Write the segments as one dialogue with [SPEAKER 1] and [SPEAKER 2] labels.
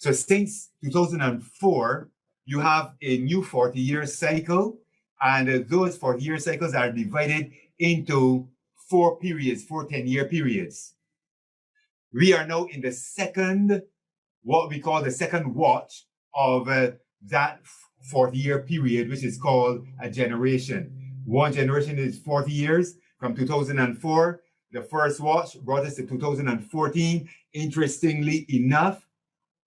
[SPEAKER 1] So since 2004, you have a new 40-year cycle, and those 40-year cycles are divided into four 10-year periods. We are now in the second, what we call the second watch of that 40-year period, which is called a generation. One generation is 40 years from 2004. The first watch brought us to 2014. Interestingly enough,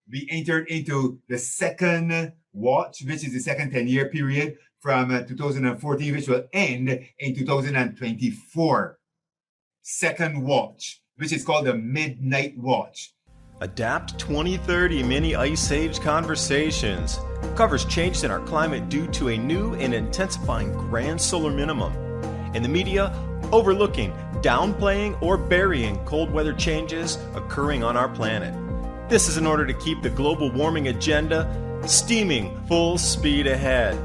[SPEAKER 1] we entered into the second watch, which is the second 10-year period from 2014, which will end in 2024. Second watch, which is called the midnight watch.
[SPEAKER 2] Adapt 2030 Mini Ice Age Conversations covers changes in our climate due to a new and intensifying grand solar minimum. In the media, overlooking, downplaying, or burying cold weather changes occurring on our planet. This is in order to keep the global warming agenda steaming full speed ahead.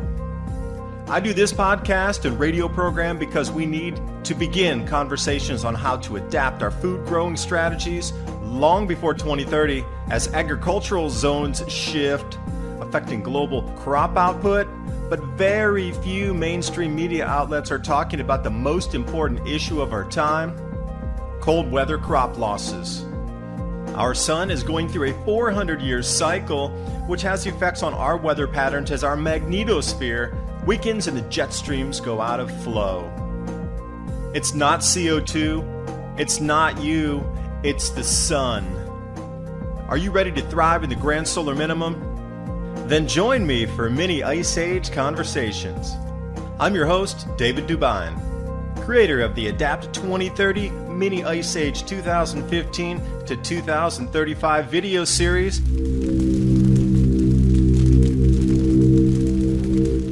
[SPEAKER 2] I do this podcast and radio program because we need to begin conversations on how to adapt our food growing strategies long before 2030 as agricultural zones shift, affecting global crop output, but very few mainstream media outlets are talking about the most important issue of our time, cold weather crop losses. Our sun is going through a 400-year cycle, which has effects on our weather patterns as our magnetosphere weakens and the jet streams go out of flow. It's not CO2, it's not you, it's the sun. Are you ready to thrive in the grand solar minimum? Then join me for Mini Ice Age Conversations. I'm your host, David Dubine, creator of the Adapt 2030 Mini Ice Age 2015 to 2035 video series.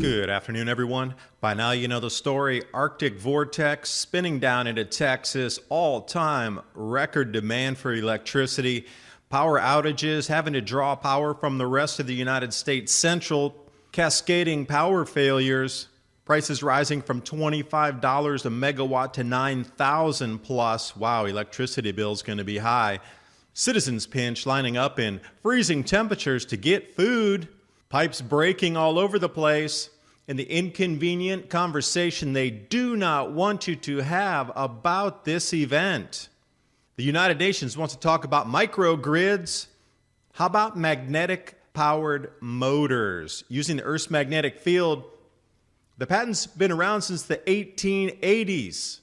[SPEAKER 2] Good afternoon, everyone. By now you know the story. Arctic vortex spinning down into Texas, all-time record demand for electricity, power outages, having to draw power from the rest of the United States Central, cascading power failures, prices rising from $25 a megawatt to $9,000 plus. Wow, electricity bill's going to be high. Citizens pinch, lining up in freezing temperatures to get food, pipes breaking all over the place, and the inconvenient conversation they do not want you to have about this event. The United Nations wants to talk about microgrids. How about magnetic-powered motors using the Earth's magnetic field? The patent's been around since the 1880s.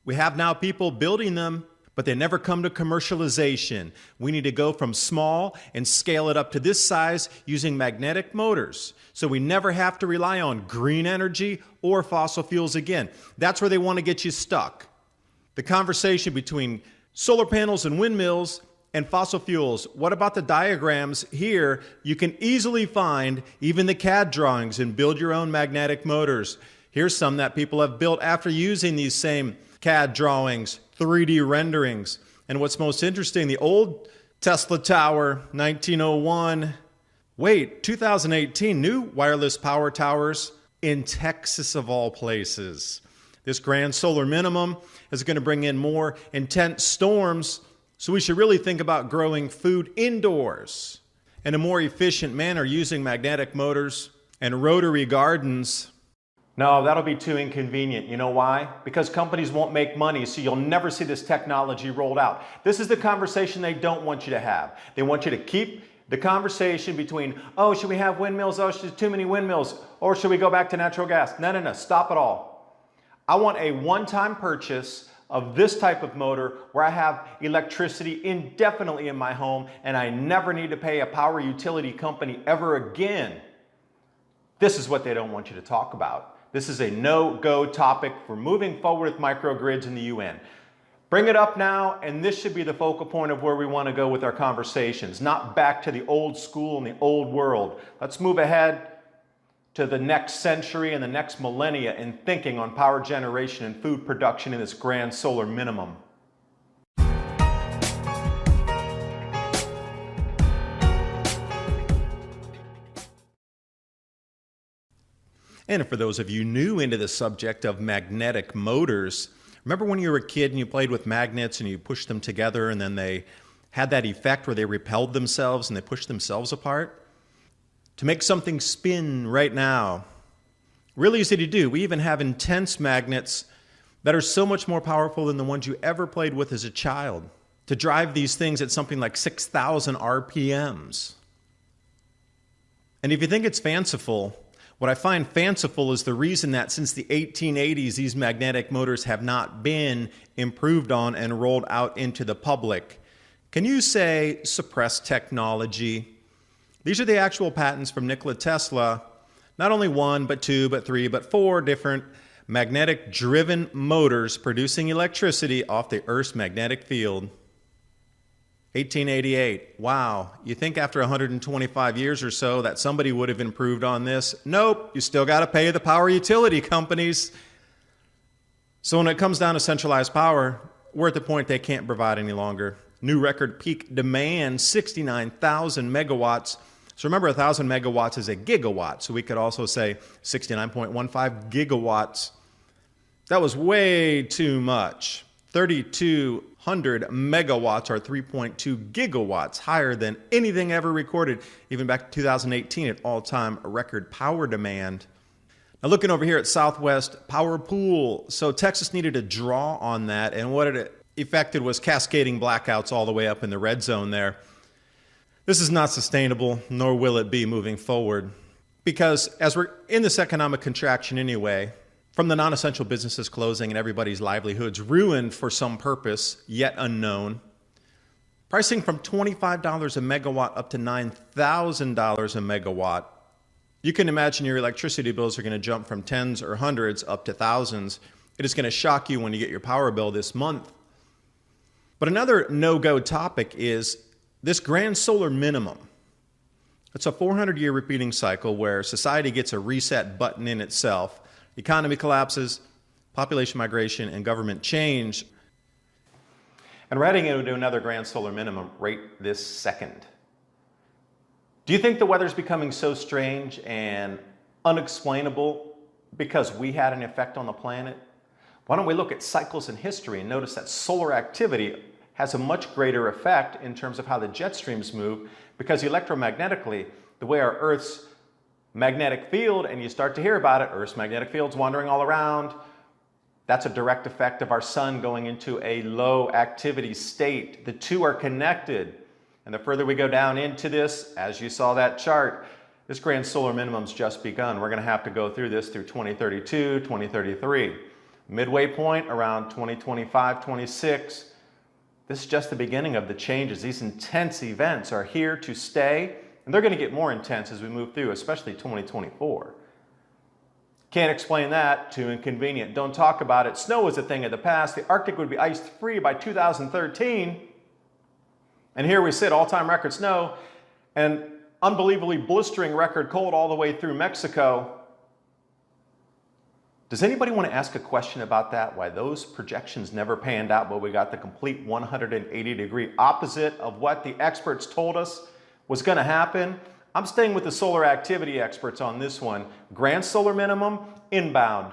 [SPEAKER 2] We have now people building them, but they never come to commercialization. We need to go from small and scale it up to this size using magnetic motors, so we never have to rely on green energy or fossil fuels again. That's where they want to get you stuck. The conversation between solar panels and windmills and fossil fuels. What about the diagrams here? You can easily find even the CAD drawings and build your own magnetic motors. Here's some that people have built after using these same CAD drawings, 3D renderings. And what's most interesting, the old Tesla Tower, 1901. Wait, 2018, new wireless power towers in Texas of all places. This grand solar minimum is going to bring in more intense storms, so we should really think about growing food indoors in a more efficient manner using magnetic motors and rotary gardens. No, that'll be too inconvenient. You know why? Because companies won't make money, so you'll never see this technology rolled out. This is the conversation they don't want you to have. They want you to keep the conversation between, oh, should we have windmills? Oh, there's too many windmills. Or should we go back to natural gas? No, stop it all. I want a one-time purchase of this type of motor where I have electricity indefinitely in my home and I never need to pay a power utility company ever again. This is what they don't want you to talk about. This is a no-go topic for moving forward with microgrids in the UN. Bring it up now, and this should be the focal point of where we want to go with our conversations, not back to the old school and the old world. Let's move ahead to the next century and the next millennia in thinking on power generation and food production in this grand solar minimum. And for those of you new into the subject of magnetic motors, remember when you were a kid and you played with magnets and you pushed them together and then they had that effect where they repelled themselves and they pushed themselves apart. To make something spin right now, really easy to do. We even have intense magnets that are so much more powerful than the ones you ever played with as a child, to drive these things at something like 6,000 RPMs. And if you think it's fanciful, what I find fanciful is the reason that since the 1880s, these magnetic motors have not been improved on and rolled out into the public. Can you say suppressed technology? These are the actual patents from Nikola Tesla. Not only one, but two, but three, but four different magnetic-driven motors producing electricity off the Earth's magnetic field. 1888. Wow. You think after 125 years or so that somebody would have improved on this? Nope. You still got to pay the power utility companies. So when it comes down to centralized power, we're at the point they can't provide any longer. New record peak demand, 69,000 megawatts. So remember, 1,000 megawatts is a gigawatt. So we could also say 69.15 gigawatts. That was way too much. 3,200 megawatts or 3.2 gigawatts, higher than anything ever recorded, even back to 2018 at all-time record power demand. Now looking over here at Southwest Power Pool, so Texas needed to draw on that, and what it affected was cascading blackouts all the way up in the red zone there. This is not sustainable, nor will it be moving forward, because as we're in this economic contraction anyway, from the non-essential businesses closing and everybody's livelihoods ruined for some purpose, yet unknown, pricing from $25 a megawatt up to $9,000 a megawatt, you can imagine your electricity bills are going to jump from tens or hundreds up to thousands. It is going to shock you when you get your power bill this month. But another no-go topic is this grand solar minimum. It's a 400-year repeating cycle where society gets a reset button in itself. Economy collapses, population migration, and government change. And we're heading into another grand solar minimum right this second. Do you think the weather's becoming so strange and unexplainable because we had an effect on the planet? Why don't we look at cycles in history and notice that solar activity has a much greater effect in terms of how the jet streams move, because electromagnetically, the way our Earth's magnetic field, and you start to hear about it, Earth's magnetic field's wandering all around, that's a direct effect of our sun going into a low activity state. The two are connected. And the further we go down into this, as you saw that chart, this grand solar minimum's just begun. We're going to have to go through this through 2032, 2033. Midway point around 2025, 26. This is just the beginning of the changes. These intense events are here to stay, and they're going to get more intense as we move through, especially 2024. Can't explain that, too inconvenient. Don't talk about it. Snow is a thing of the past. The Arctic would be iced free by 2013. And here we sit, all-time record snow, and unbelievably blistering record cold all the way through Mexico. Does anybody want to ask a question about that? Why those projections never panned out, but we got the complete 180-degree opposite of what the experts told us was going to happen? I'm staying with the solar activity experts on this one. Grand solar minimum, inbound.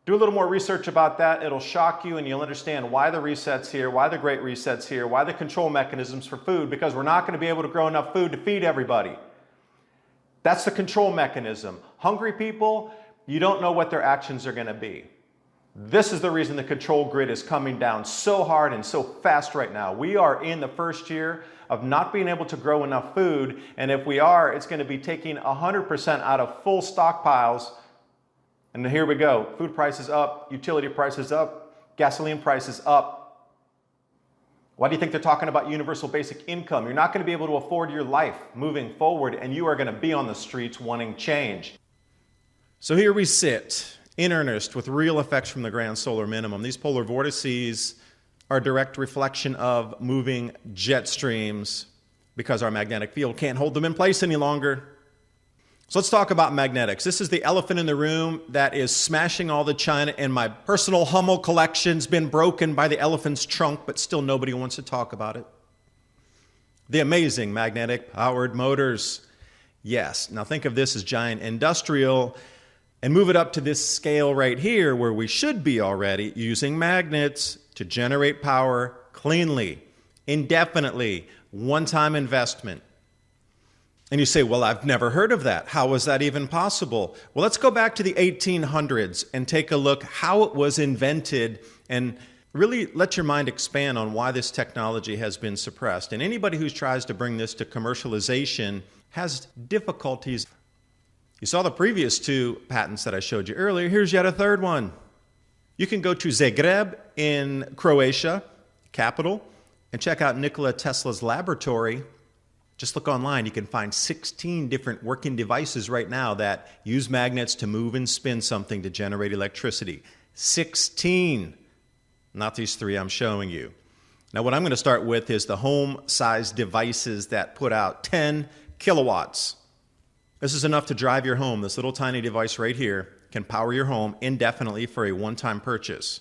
[SPEAKER 2] Do a little more research about that. It'll shock you, and you'll understand why the reset's here, why the great reset's here, why the control mechanisms for food, because we're not going to be able to grow enough food to feed everybody. That's the control mechanism. Hungry people, you don't know what their actions are going to be. This is the reason the control grid is coming down so hard and so fast right now. We are in the first year of not being able to grow enough food, and if we are, it's going to be taking 100% out of full stockpiles. And here we go. Food prices up, utility prices up, gasoline prices up. Why do you think they're talking about universal basic income? You're not going to be able to afford your life moving forward, and you are going to be on the streets wanting change. So here we sit, in earnest, with real effects from the grand solar minimum. These polar vortices are a direct reflection of moving jet streams because our magnetic field can't hold them in place any longer. So let's talk about magnetics. This is the elephant in the room that is smashing all the china in my personal Hummel collection's been broken by the elephant's trunk, but still nobody wants to talk about it. The amazing magnetic powered motors. Yes, now think of this as giant industrial and move it up to this scale right here where we should be already using magnets to generate power cleanly. indefinitely, one-time investment. And you say, well, I've never heard of that. How is that even possible? Well, let's go back to the 1800s and take a look how it was invented and really let your mind expand on why this technology has been suppressed. And anybody who tries to bring this to commercialization has difficulties. You saw the previous two patents that I showed you earlier. Here's yet a third one. You can go to Zagreb in Croatia, capital, and check out Nikola Tesla's laboratory. Just look online. You can find 16 different working devices right now that use magnets to move and spin something to generate electricity. 16. Not these three I'm showing you. Now, what I'm going to start with is the home-sized devices that put out 10 kilowatts. This is enough to drive your home. This little tiny device right here can power your home indefinitely for a one-time purchase.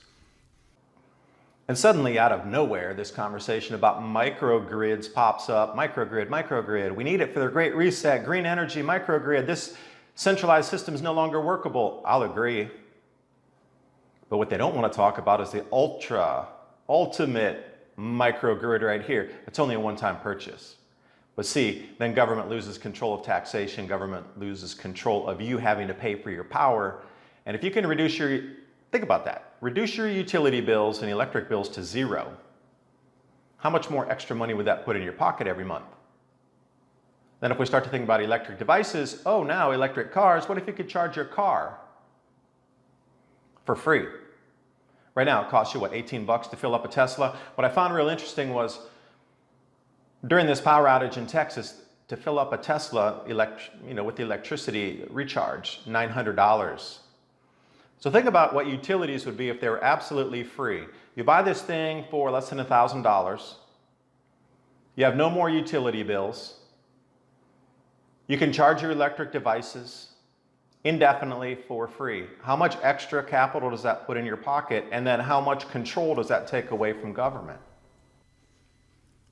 [SPEAKER 2] And suddenly, out of nowhere, this conversation about microgrids pops up. Microgrid, microgrid. We need it for the Great Reset, green energy, microgrid. This centralized system is no longer workable. I'll agree. But what they don't want to talk about is the ultimate microgrid right here. It's only a one-time purchase. But see, then government loses control of taxation. Government loses control of you having to pay for your power. And if you can reduce your, think about that, reduce your utility bills and electric bills to zero, how much more extra money would that put in your pocket every month? Then if we start to think about electric devices, oh, now electric cars, what if you could charge your car for free? Right now, it costs you, what, 18 bucks to fill up a Tesla? What I found real interesting was during this power outage in Texas, to fill up a Tesla with the electricity recharge, $900. So think about what utilities would be if they were absolutely free. You buy this thing for less than $1,000. You have no more utility bills. You can charge your electric devices indefinitely for free. How much extra capital does that put in your pocket? And then how much control does that take away from government?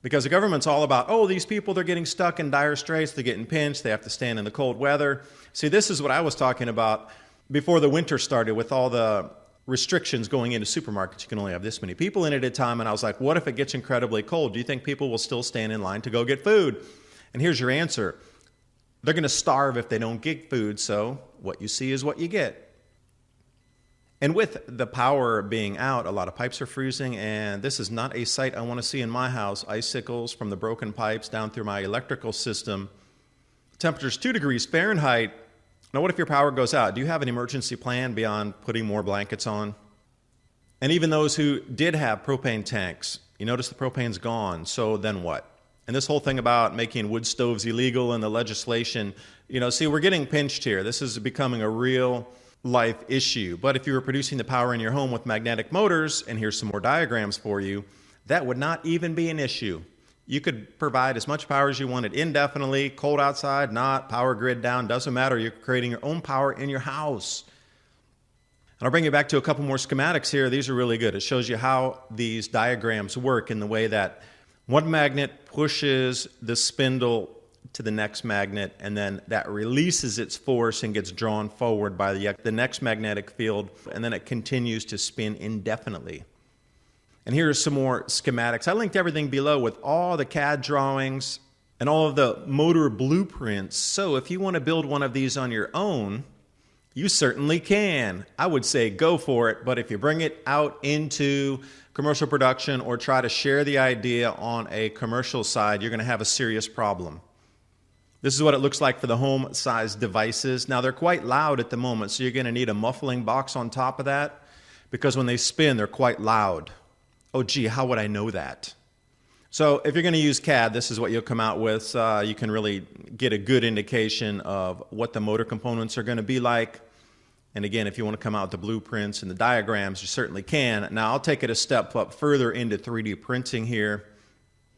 [SPEAKER 2] Because the government's all about, oh, these people, they're getting stuck in dire straits, they're getting pinched, they have to stand in the cold weather. See, this is what I was talking about before the winter started with all the restrictions going into supermarkets. You can only have this many people in at a time. And I was like, what if it gets incredibly cold? Do you think people will still stand in line to go get food? And here's your answer. They're going to starve if they don't get food, so what you see is what you get. And with the power being out, a lot of pipes are freezing, and this is not a sight I want to see in my house. Icicles from the broken pipes down through my electrical system. Temperature's 2 degrees Fahrenheit. Now, what if your power goes out? Do you have an emergency plan beyond putting more blankets on? And even those who did have propane tanks, you notice the propane's gone, so then what? And this whole thing about making wood stoves illegal and the legislation, see, we're getting pinched here. This is becoming a real life issue. But if you were producing the power in your home with magnetic motors, and here's some more diagrams for you, that would not even be an issue. You could provide as much power as you wanted indefinitely, cold outside, not, power grid down, doesn't matter. You're creating your own power in your house. And I'll bring you back to a couple more schematics here. These are really good. It shows you how these diagrams work in the way that one magnet pushes the spindle to the next magnet, and then that releases its force and gets drawn forward by the next magnetic field, and then it continues to spin indefinitely. And here are some more schematics. I linked everything below with all the CAD drawings and all of the motor blueprints. So if you want to build one of these on your own, you certainly can. I would say go for it, but if you bring it out into commercial production or try to share the idea on a commercial side, you're going to have a serious problem. This is what it looks like for the home-sized devices. Now, they're quite loud at the moment, so you're going to need a muffling box on top of that because when they spin, they're quite loud. Oh, gee, how would I know that? So if you're going to use CAD, this is what you'll come out with. You can really get a good indication of what the motor components are going to be like. And again, if you want to come out with the blueprints and the diagrams, you certainly can. Now, I'll take it a step up further into 3D printing here.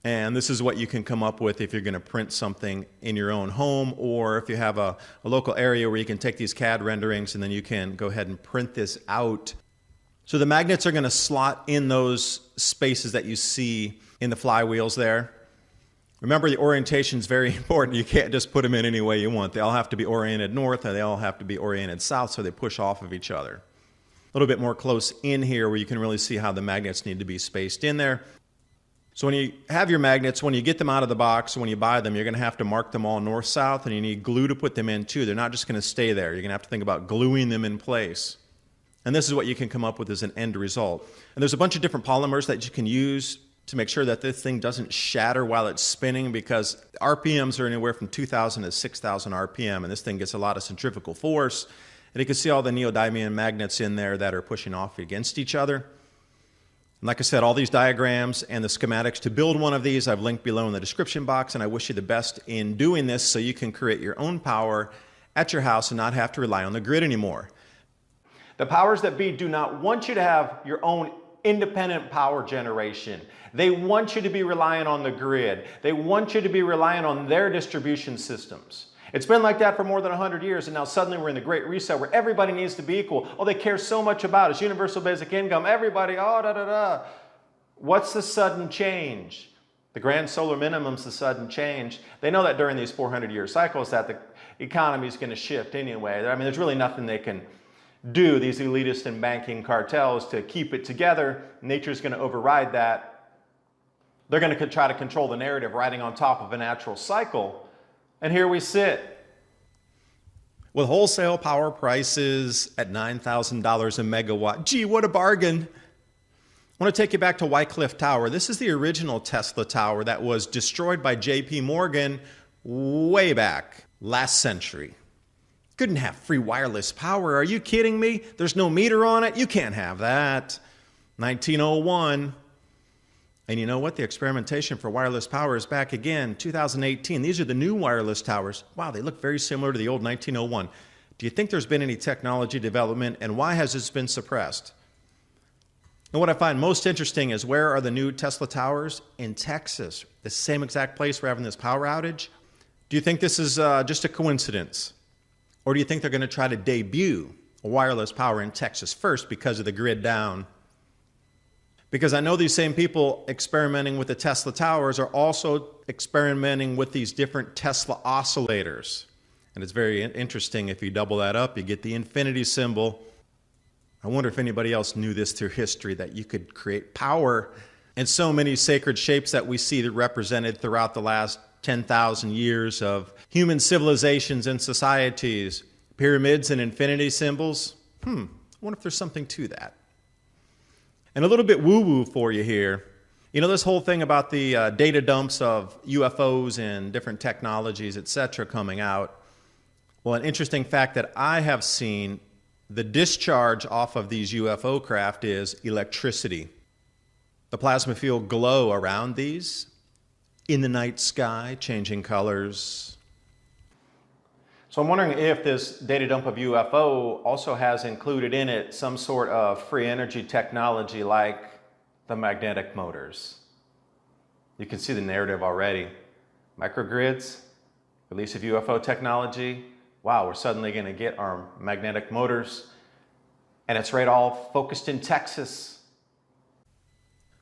[SPEAKER 2] And this is what you can come up with if you're going to print something in your own home, or if you have a local area where you can take these CAD renderings and then you can go ahead and print this out. So the magnets are going to slot in those spaces that you see in the flywheels there. Remember, the orientation is very important. You can't just put them in any way you want. They all have to be oriented north, and they all have to be oriented south, so they push off of each other. A little bit more close in here where you can really see how the magnets need to be spaced in there. So when you have your magnets, when you get them out of the box, when you buy them, you're going to have to mark them all north-south, and you need glue to put them in too. They're not just going to stay there. You're going to have to think about gluing them in place. And this is what you can come up with as an end result. And there's a bunch of different polymers that you can use to make sure that this thing doesn't shatter while it's spinning, because RPMs are anywhere from 2,000 to 6,000 RPM, and this thing gets a lot of centrifugal force. And you can see all the neodymium magnets in there that are pushing off against each other. Like I said, all these diagrams and the schematics to build one of these I've linked below in the description box, and I wish you the best in doing this so you can create your own power at your house and not have to rely on the grid anymore. The powers that be do not want you to have your own independent power generation. They want you to be reliant on the grid. They want you to be reliant on their distribution systems. It's been like that for more than 100 years, and now suddenly we're in the Great Reset where everybody needs to be equal. Oh, they care so much about us. Universal basic income, everybody, oh, da-da-da. What's the sudden change? The grand solar minimum's the sudden change. They know that during these 400-year cycles that the economy's going to shift anyway. I mean, there's really nothing they can do, these elitist and banking cartels, to keep it together. Nature's going to override that. They're going to try to control the narrative riding on top of a natural cycle. And here we sit with wholesale power prices at $9,000 a megawatt. Gee, what a bargain. I want to take you back to Wycliffe Tower. This is the original Tesla tower that was destroyed by J.P. Morgan way back last century. Couldn't have free wireless power. Are you kidding me? There's no meter on it. You can't have that. 1901. And you know what? The experimentation for wireless power is back again, 2018. These are the new wireless towers. Wow, they look very similar to the old 1901. Do you think there's been any technology development, and why has this been suppressed? And what I find most interesting is, where are the new Tesla towers? In Texas, the same exact place we're having this power outage. Do you think this is just a coincidence? Or do you think they're going to try to debut wireless power in Texas first because of the grid down? Because I know these same people experimenting with the Tesla towers are also experimenting with these different Tesla oscillators. And it's very interesting. If you double that up, you get the infinity symbol. I wonder if anybody else knew this through history, that you could create power in so many sacred shapes that we see that represented throughout the last 10,000 years of human civilizations and societies. Pyramids and infinity symbols. I wonder if there's something to that. And a little bit woo-woo for you here. You know, this whole thing about the data dumps of UFOs and different technologies, etc., coming out. Well, an interesting fact that I have seen, the discharge off of these UFO craft is electricity. The plasma field glow around these in the night sky, changing colors. So I'm wondering if this data dump of UFO also has included in it some sort of free energy technology like the magnetic motors. You can see the narrative already. Microgrids, release of UFO technology. Wow, we're suddenly going to get our magnetic motors, and it's right all focused in Texas.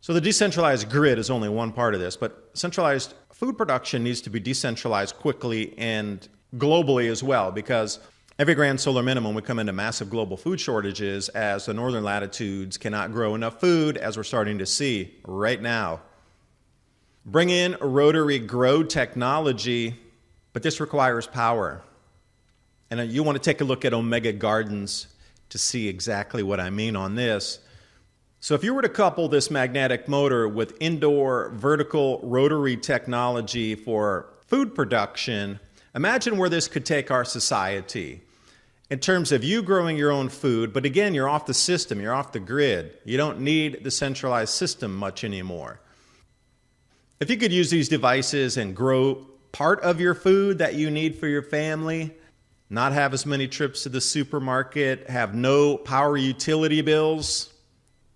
[SPEAKER 2] So the decentralized grid is only one part of this, but centralized food production needs to be decentralized quickly and globally as well, because every grand solar minimum we come into massive global food shortages as the northern latitudes cannot grow enough food, as we're starting to see right now. Bring in rotary grow technology, but this requires power. And you want to take a look at Omega Gardens to see exactly what I mean on this. So if you were to couple this magnetic motor with indoor vertical rotary technology for food production, imagine where this could take our society in terms of you growing your own food. But again, you're off the system, you're off the grid. You don't need the centralized system much anymore. If you could use these devices and grow part of your food that you need for your family, not have as many trips to the supermarket, have no power utility bills,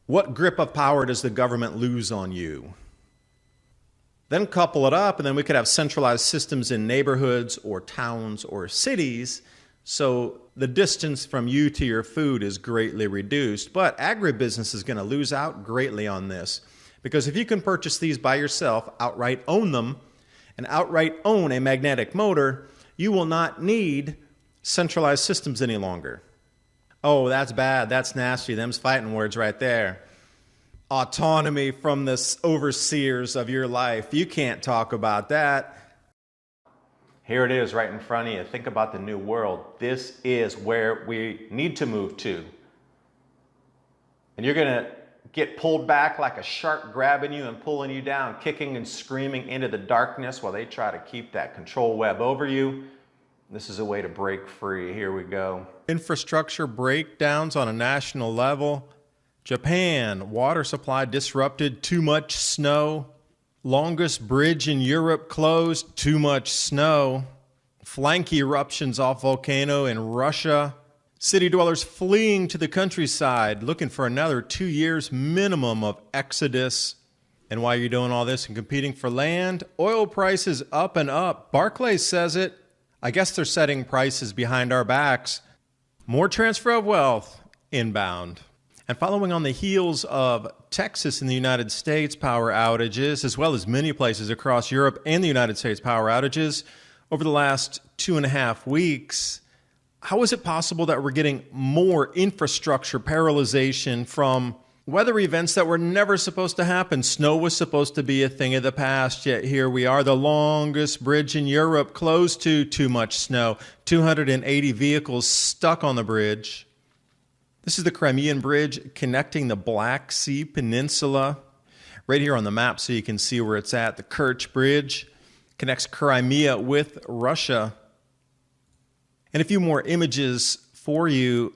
[SPEAKER 2] what grip of power does the government lose on you? Then couple it up, and then we could have centralized systems in neighborhoods or towns or cities, so the distance from you to your food is greatly reduced. But agribusiness is going to lose out greatly on this, because if you can purchase these by yourself, outright own them, and outright own a magnetic motor, you will not need centralized systems any longer. Oh, that's bad, that's nasty, them's fighting words right there. autonomy from the overseers of your life. You can't talk about that. Here it is right in front of you. Think about the new world. This is where we need to move to. And you're going to get pulled back like a shark grabbing you and pulling you down, kicking and screaming into the darkness while they try to keep that control web over you. This is a way to break free. Here we go. Infrastructure breakdowns on a national level. Japan, water supply disrupted, too much snow. Longest bridge in Europe closed, too much snow. Flank eruptions off volcano in Russia. City dwellers fleeing to the countryside, looking for another 2 years minimum of exodus. And while you're doing all this and competing for land, oil prices up and up. Barclays says it. I guess they're setting prices behind our backs. More transfer of wealth inbound. And following on the heels of Texas and the United States power outages, as well as many places across Europe and the United States power outages over the last 2.5 weeks, how is it possible that we're getting more infrastructure paralyzation from weather events that were never supposed to happen? Snow was supposed to be a thing of the past, yet here we are. The longest bridge in Europe closed to too much snow. 280 vehicles stuck on the bridge. This is the Crimean Bridge connecting the Black Sea Peninsula. Right here on the map so you can see where it's at. The Kerch Bridge connects Crimea with Russia. And a few more images for you.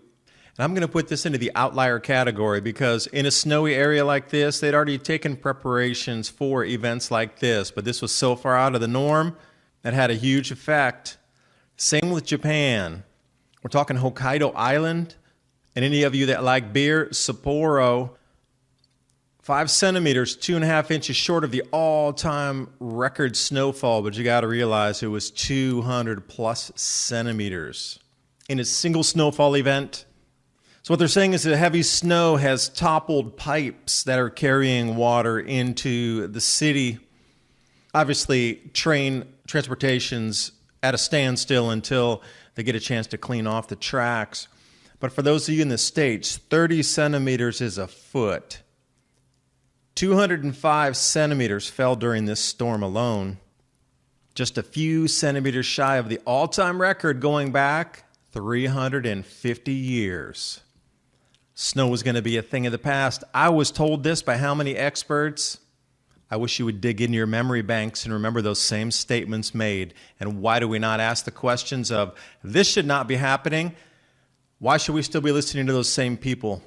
[SPEAKER 2] And I'm going to put this into the outlier category because in a snowy area like this, they'd already taken preparations for events like this. But this was so far out of the norm, that had a huge effect. Same with Japan. We're talking Hokkaido Island. And any of you that like beer, Sapporo, 5 centimeters, 2.5 inches short of the all-time record snowfall. But you got to realize it was 200 plus centimeters in a single snowfall event. So what they're saying is that heavy snow has toppled pipes that are carrying water into the city. Obviously, train transportation's at a standstill until they get a chance to clean off the tracks. But for those of you in the States, 30 centimeters is a foot. 205 centimeters fell during this storm alone. Just a few centimeters shy of the all-time record going back 350 years. Snow was going to be a thing of the past. I was told this by how many experts? I wish you would dig into your memory banks and remember those same statements made. And why do we not ask the questions of, this should not be happening? Why should we still be listening to those same people?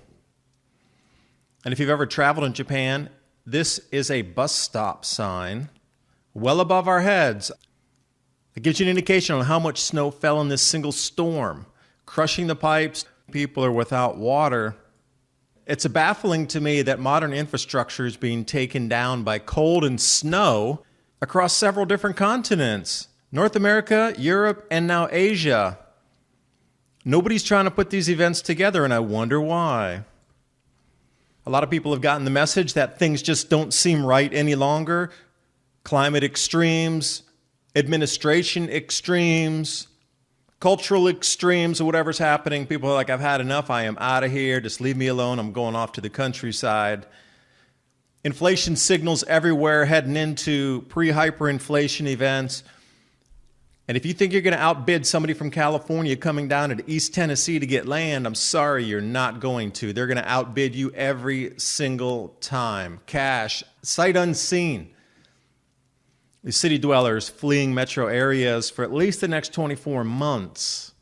[SPEAKER 2] And if you've ever traveled in Japan, this is a bus stop sign well above our heads. It gives you an indication on how much snow fell in this single storm, crushing the pipes. People are without water. It's baffling to me that modern infrastructure is being taken down by cold and snow across several different continents. North America, Europe, and now Asia. Nobody's trying to put these events together, and I wonder why. A lot of people have gotten the message that things just don't seem right any longer. Climate extremes, administration extremes, cultural extremes, or whatever's happening. People are like, I've had enough. I am out of here. Just leave me alone. I'm going off to the countryside. Inflation signals everywhere heading into pre-hyperinflation events. And if you think you're going to outbid somebody from California coming down into East Tennessee to get land, I'm sorry, you're not going to. They're going to outbid you every single time. Cash, sight unseen. The city dwellers fleeing metro areas for at least the next 24 months.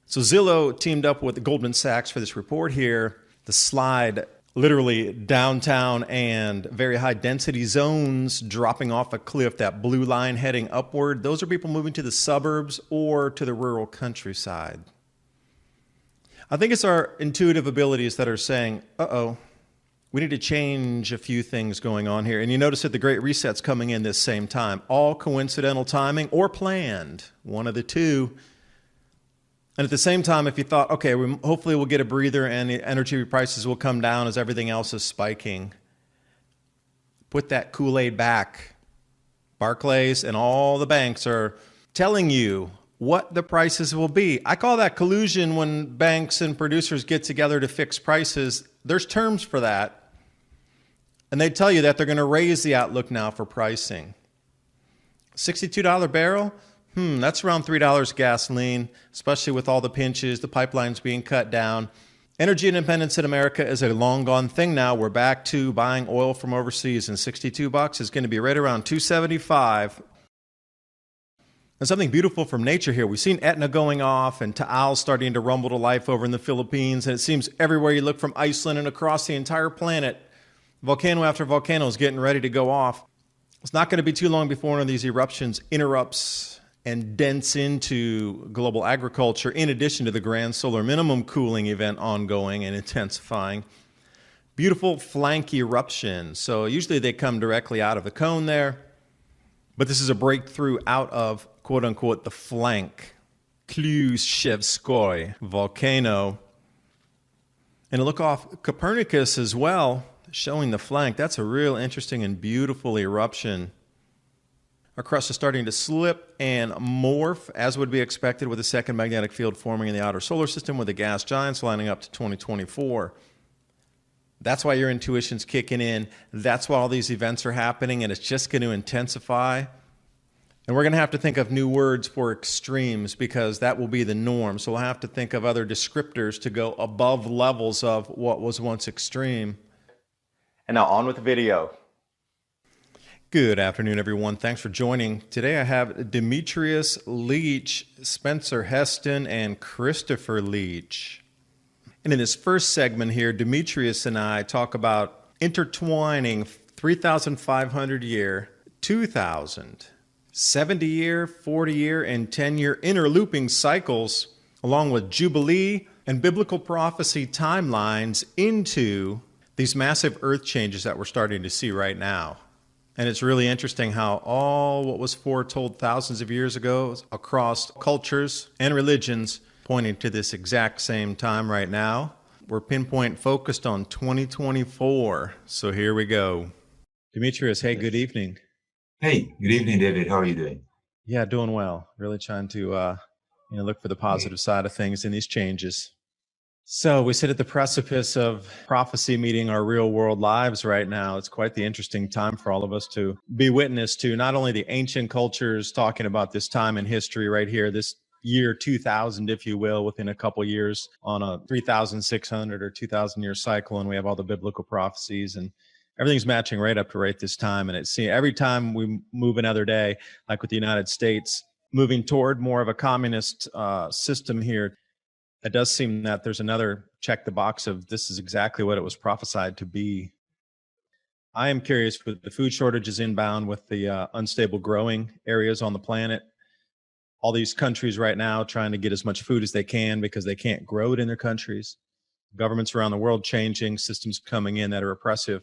[SPEAKER 2] So Zillow teamed up with Goldman Sachs for this report here. The slide, literally downtown and very high density zones dropping off a cliff, that blue line heading upward. Those are people moving to the suburbs or to the rural countryside. I think it's our intuitive abilities that are saying, we need to change a few things going on here. And you notice that the Great Reset's coming in this same time. All coincidental timing or planned, one of the two. And at the same time, if you thought, okay, hopefully we'll get a breather and the energy prices will come down as everything else is spiking, put that Kool-Aid back. Barclays and all the banks are telling you what the prices will be. I call that collusion when banks and producers get together to fix prices. There's terms for that. And they tell you that they're going to raise the outlook now for pricing. $62 barrel? That's around $3 gasoline, especially with all the pinches, the pipelines being cut down. Energy independence in America is a long gone thing now. We're back to buying oil from overseas, and $62 is going to be right around $2.75. And something beautiful from nature here. We've seen Etna going off and Taal starting to rumble to life over in the Philippines, and it seems everywhere you look from Iceland and across the entire planet, volcano after volcano is getting ready to go off. It's not going to be too long before one of these eruptions interrupts and dents into global agriculture, in addition to the grand solar minimum cooling event ongoing and intensifying. Beautiful flank eruption. So usually they come directly out of the cone there, but this is a breakthrough out of, quote unquote, the flank, Klyushevskoy volcano. And a look off Copernicus as well, showing the flank. That's a real interesting and beautiful eruption. Our crust is starting to slip and morph, as would be expected, with a second magnetic field forming in the outer solar system with the gas giants lining up to 2024. That's why your intuition's kicking in. That's why all these events are happening, and it's just going to intensify. And we're going to have to think of new words for extremes, because that will be the norm. So we'll have to think of other descriptors to go above levels of what was once extreme. And now on with the video. Good afternoon, everyone. Thanks for joining. Today I have Demetrius Leach, Spencer Heston, and Christopher Leach. And in this first segment here, Demetrius and I talk about intertwining 3,500 year, 2,000, 70 year, 40 year, and 10-year interlooping cycles, along with Jubilee and biblical prophecy timelines into these massive earth changes that we're starting to see right now. And it's really interesting how all what was foretold thousands of years ago across cultures and religions pointing to this exact same time right now. We're pinpoint focused on 2024. So here we go. Demetrius, hey, good evening.
[SPEAKER 1] Hey, good evening, David. How are you doing?
[SPEAKER 2] Yeah, doing well. Really trying to look for the positive side of things in these changes. So we sit at the precipice of prophecy meeting our real world lives right now. It's quite the interesting time for all of us to be witness to, not only the ancient cultures talking about this time in history right here, this year 2000, if you will, within a couple years on a 3,600 or 2,000 year cycle. And we have all the biblical prophecies, and everything's matching right up to right this time. And it's every time we move another day, like with the United States, moving toward more of a communist system here, it does seem that there's another check the box of this is exactly what it was prophesied to be. I am curious with the food shortages inbound, with the unstable growing areas on the planet, all these countries right now trying to get as much food as they can because they can't grow it in their countries. Governments around the world changing, systems coming in that are oppressive.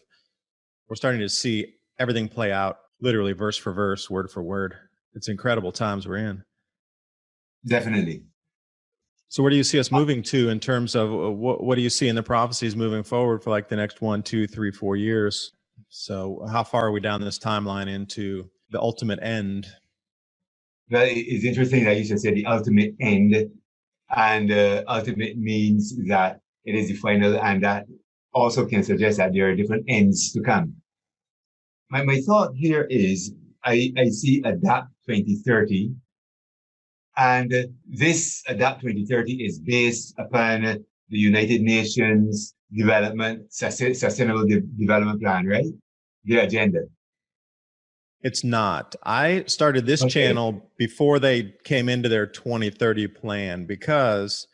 [SPEAKER 2] We're starting to see everything play out literally verse for verse, word for word. It's incredible times we're in.
[SPEAKER 1] Definitely.
[SPEAKER 2] So where do you see us moving to in terms of what do you see in the prophecies moving forward for like the next 1, 2, 3, 4 years? So how far are we down this timeline into the ultimate end?
[SPEAKER 1] Well, it's interesting that you just said the ultimate end, and ultimate means that it is the final, and that also can suggest that there are different ends to come. My thought here is I see ADAPT 2030. And this ADAPT 2030 is based upon the United Nations Sustainable Development Plan, right? The agenda.
[SPEAKER 2] It's not. I started this channel before they came into their 2030 plan, because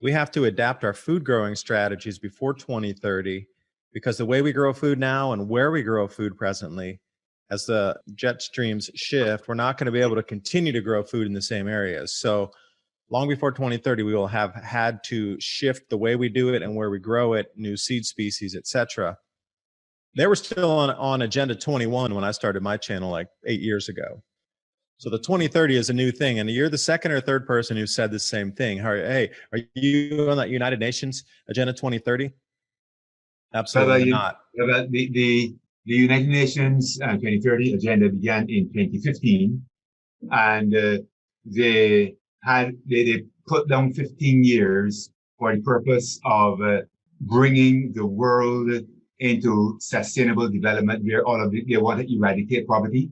[SPEAKER 2] we have to adapt our food growing strategies before 2030, because the way we grow food now and where we grow food presently, as the jet streams shift, we're not going to be able to continue to grow food in the same areas. So long before 2030, we will have had to shift the way we do it and where we grow it, new seed species, etc. They were still on Agenda 21 when I started my channel like 8 years ago. So the 2030 is a new thing. And you're the second or third person who said the same thing. Hey, are you on that United Nations Agenda 2030? Absolutely not.
[SPEAKER 1] The United Nations 2030 agenda began in 2015, and they put down 15 years for the purpose of bringing the world into sustainable development where they want to eradicate poverty.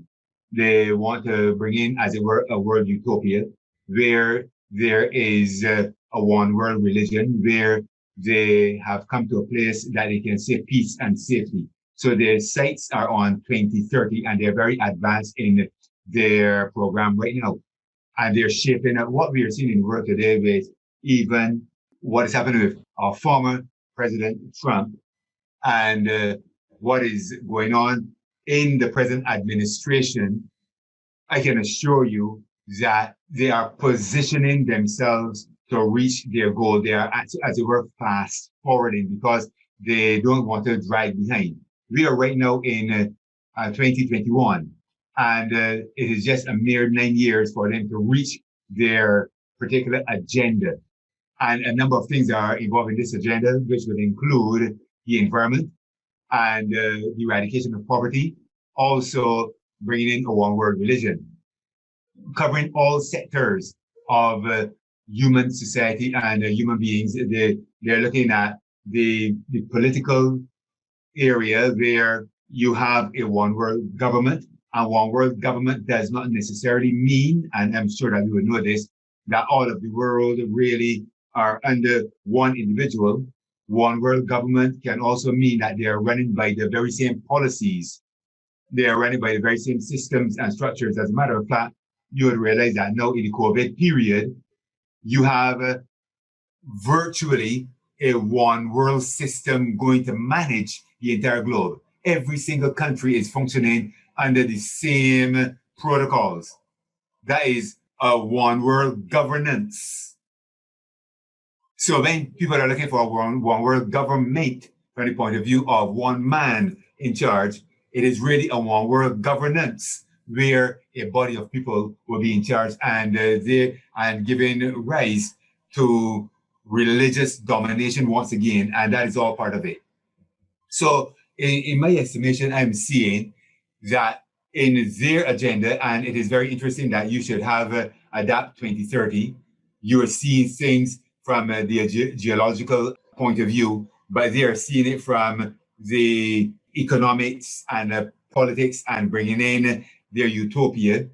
[SPEAKER 1] They want to bring in, as it were, a world utopia where there is a one world religion, where they have come to a place that they can say peace and safety. So their sights are on 2030 and they're very advanced in their program right now. And they're shaping up what we are seeing in the world today with even what is happening with our former President Trump and what is going on in the present administration. I can assure you that they are positioning themselves to reach their goal. They are, as it were, fast forwarding because they don't want to drag behind. We are right now in 2021, and it is just a mere 9 years for them to reach their particular agenda. And a number of things are involved in this agenda, which would include the environment and the eradication of poverty, also bringing in a one world religion, covering all sectors of human society and human beings. They're looking at the political area where you have a one world government, and one world government does not necessarily mean, and I'm sure that you would know this, that all of the world really are under one individual. One world government can also mean that they are running by the very same policies. They are running by the very same systems and structures. As a matter of fact, you would realize that now in the COVID period, you have virtually a one world system going to manage the entire globe. Every single country is functioning under the same protocols. That is a one world governance. So when people are looking for a one world government from the point of view of one man in charge, it is really a one world governance where a body of people will be in charge and giving rise to religious domination once again, and that is all part of it. So in my estimation, I'm seeing that in their agenda, and it is very interesting that you should have ADAPT 2030, you are seeing things from the geological point of view, but they are seeing it from the economics and politics and bringing in their utopia.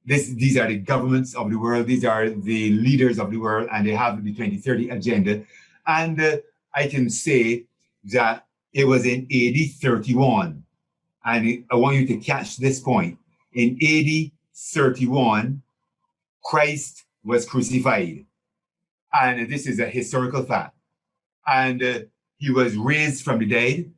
[SPEAKER 1] These are the governments of the world. These are the leaders of the world, and they have the 2030 agenda. And I can say that it was in AD 31, and I want you to catch this point. In AD 31, Christ was crucified. And this is a historical fact. And he was raised from the dead,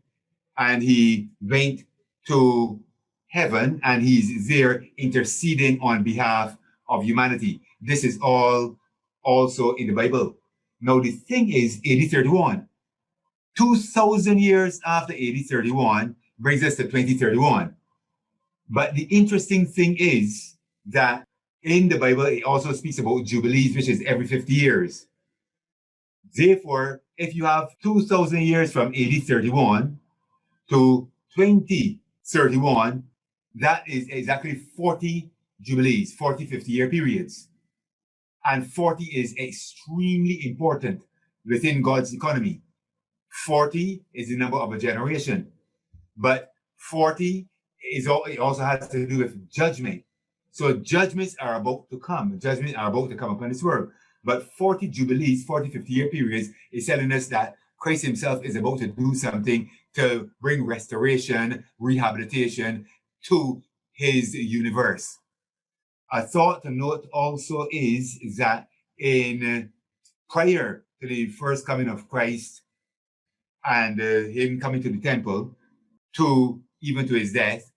[SPEAKER 1] and he went to heaven, and he's there interceding on behalf of humanity. This is all also in the Bible. Now, the thing is, AD 31, 2,000 years after AD 31 brings us to 2031. But the interesting thing is that in the Bible, it also speaks about jubilees, which is every 50 years. Therefore, if you have 2,000 years from AD 31 to 2031, that is exactly 40 jubilees, 40, 50-year periods. And 40 is extremely important within God's economy. 40 is the number of a generation. But 40 it also has to do with judgment. So judgments are about to come. Judgments are about to come upon this world. But 40 jubilees, 40, 50-year periods is telling us that Christ himself is about to do something to bring restoration, rehabilitation to his universe. A thought to note also is that in prior to the first coming of Christ and him coming to the temple, to even to his death,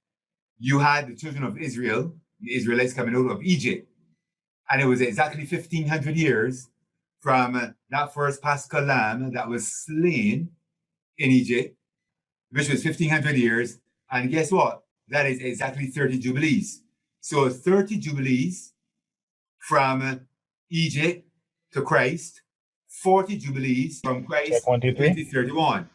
[SPEAKER 1] you had the children of Israel, the Israelites coming out of Egypt. And it was exactly 1,500 years from that first Paschal lamb that was slain in Egypt, which was 1,500 years. And guess what? That is exactly 30 jubilees. So 30 jubilees from Egypt to Christ, 40 jubilees from Christ to 2031.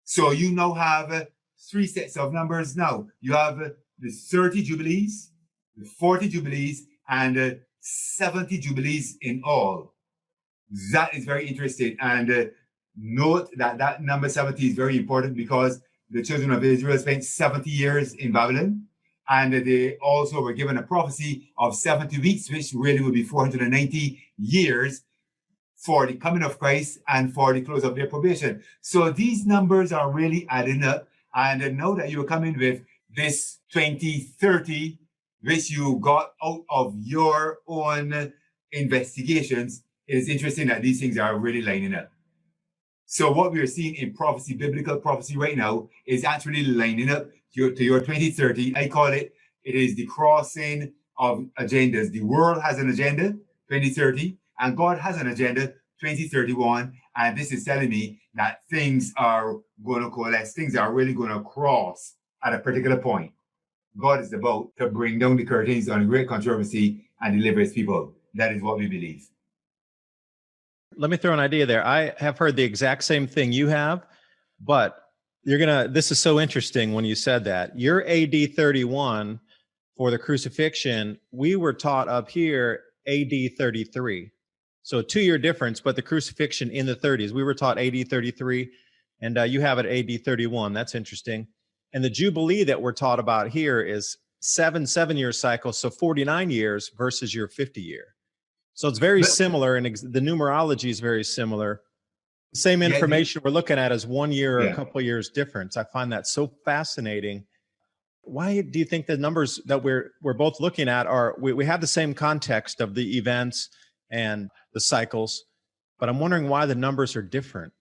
[SPEAKER 1] So you now have three sets of numbers now. You have the 30 jubilees, the 40 jubilees, and 70 jubilees in all. That is very interesting. And Note that that number 70 is very important because the children of Israel spent 70 years in Babylon, and they also were given a prophecy of 70 weeks, which really would be 490 years for the coming of Christ and for the close of their probation. So these numbers are really adding up. And now that you're coming with this 2030, which you got out of your own investigations, it is interesting that these things are really lining up. So what we are seeing in prophecy, biblical prophecy right now, is actually lining up to your 2030. I call it is the crossing of agendas. The world has an agenda, 2030, and God has an agenda, 2031. And this is telling me that things are going to coalesce. Things are really going to cross at a particular point. God is about to bring down the curtains on a great controversy and deliver his people. That is what we believe.
[SPEAKER 2] Let me throw an idea there. I have heard the exact same thing you have, but this is so interesting when you said that. Your AD 31 for the crucifixion, we were taught up here AD 33. So a 2-year difference, but the crucifixion in the 30s. We were taught AD 33, and you have it AD 31. That's interesting. And the Jubilee that we're taught about here is 7-year cycles, so 49 years versus your 50-year. So it's very similar, and the numerology is very similar. Same information we're looking at is 1 year or a couple of years difference. I find that so fascinating. Why do you think the numbers that we're both looking at we have the same context of the events and the cycles, but I'm wondering why the numbers are different?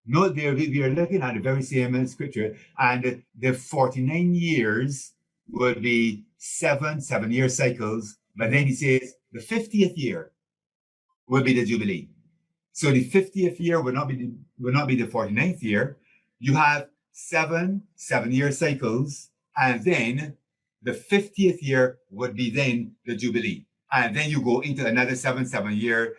[SPEAKER 1] No, we are looking at the very same scripture, and the 49 years would be 7-year cycles, but then he says the 50th year will be the Jubilee. So the 50th year will not be the 49th year. You have 7-year cycles, and then the 50th year would be then the Jubilee. And then you go into another 7-year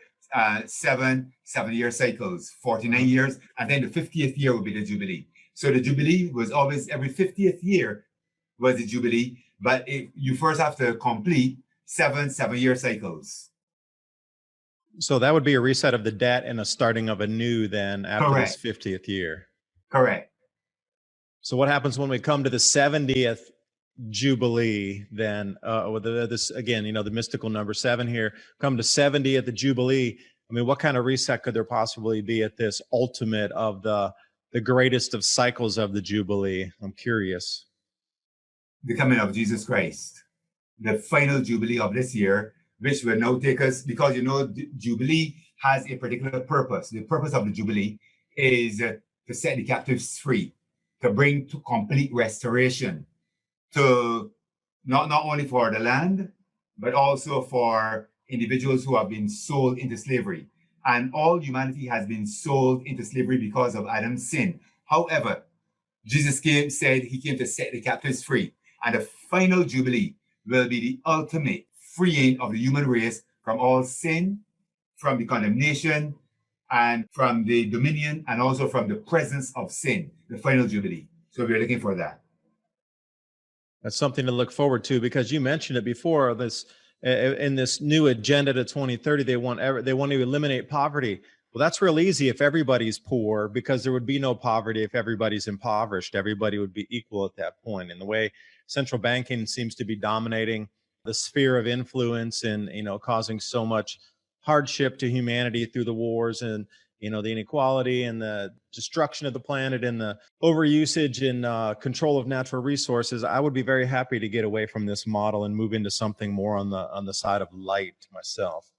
[SPEAKER 1] cycles, 49 years, and then the 50th year will be the Jubilee. So the Jubilee was always every 50th year was the Jubilee, but you first have to complete 7-year cycles.
[SPEAKER 2] So that would be a reset of the debt and a starting of a new then after this 50th year.
[SPEAKER 1] Correct.
[SPEAKER 2] So what happens when we come to the 70th Jubilee then? This again, the mystical number 7 here. Come to 70 at the Jubilee. I mean, what kind of reset could there possibly be at this ultimate of the greatest of cycles of the Jubilee? I'm curious.
[SPEAKER 1] The coming of Jesus Christ, the final Jubilee of this year, which will now take us, because the Jubilee has a particular purpose. The purpose of the Jubilee is to set the captives free, to bring to complete restoration, to not only for the land, but also for individuals who have been sold into slavery. And all humanity has been sold into slavery because of Adam's sin. However, Jesus said he came to set the captives free. And the final Jubilee will be the ultimate freeing of the human race from all sin, from the condemnation, and from the dominion, and also from the presence of sin, the final Jubilee. So we're looking for that.
[SPEAKER 2] That's something to look forward to, because you mentioned it before. In this new agenda to 2030, they want to eliminate poverty. Well, that's real easy if everybody's poor, because there would be no poverty if everybody's impoverished. Everybody would be equal at that point. And the way central banking seems to be dominating the sphere of influence and causing so much hardship to humanity through the wars and the inequality and the destruction of the planet and the overusage and control of natural resources, I would be very happy to get away from this model and move into something more on the side of light myself.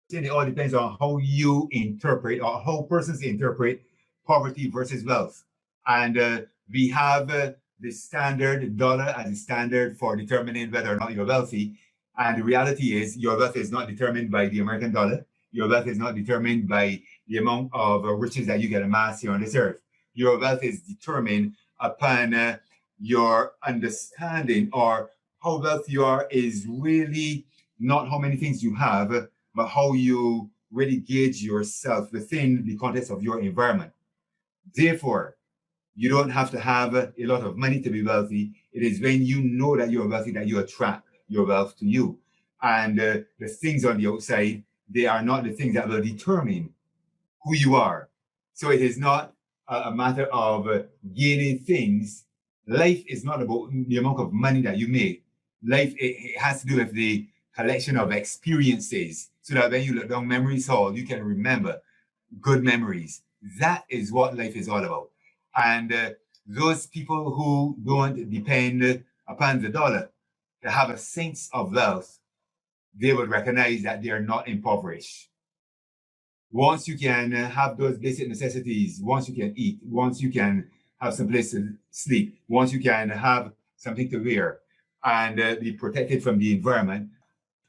[SPEAKER 1] It all depends on how you interpret, or how persons interpret poverty versus wealth. And we have the standard dollar as a standard for determining whether or not you're wealthy. And the reality is your wealth is not determined by the American dollar. Your wealth is not determined by the amount of riches that you get amassed here on this earth. Your wealth is determined upon your understanding, or how wealthy you are is really not how many things you have, but how you really gauge yourself within the context of your environment. Therefore, you don't have to have a lot of money to be wealthy. It is when you know that you're wealthy that you attract your wealth to you. And the things on the outside, they are not the things that will determine who you are. So it is not a matter of gaining things. Life is not about the amount of money that you make. Life, it has to do with the collection of experiences so that when you look down memories hall, you can remember good memories. That is what life is all about. And those people who don't depend upon the dollar, they have a sense of wealth, they would recognize that they are not impoverished. Once you can have those basic necessities, once you can eat, once you can have some place to sleep, once you can have something to wear and be protected from the environment,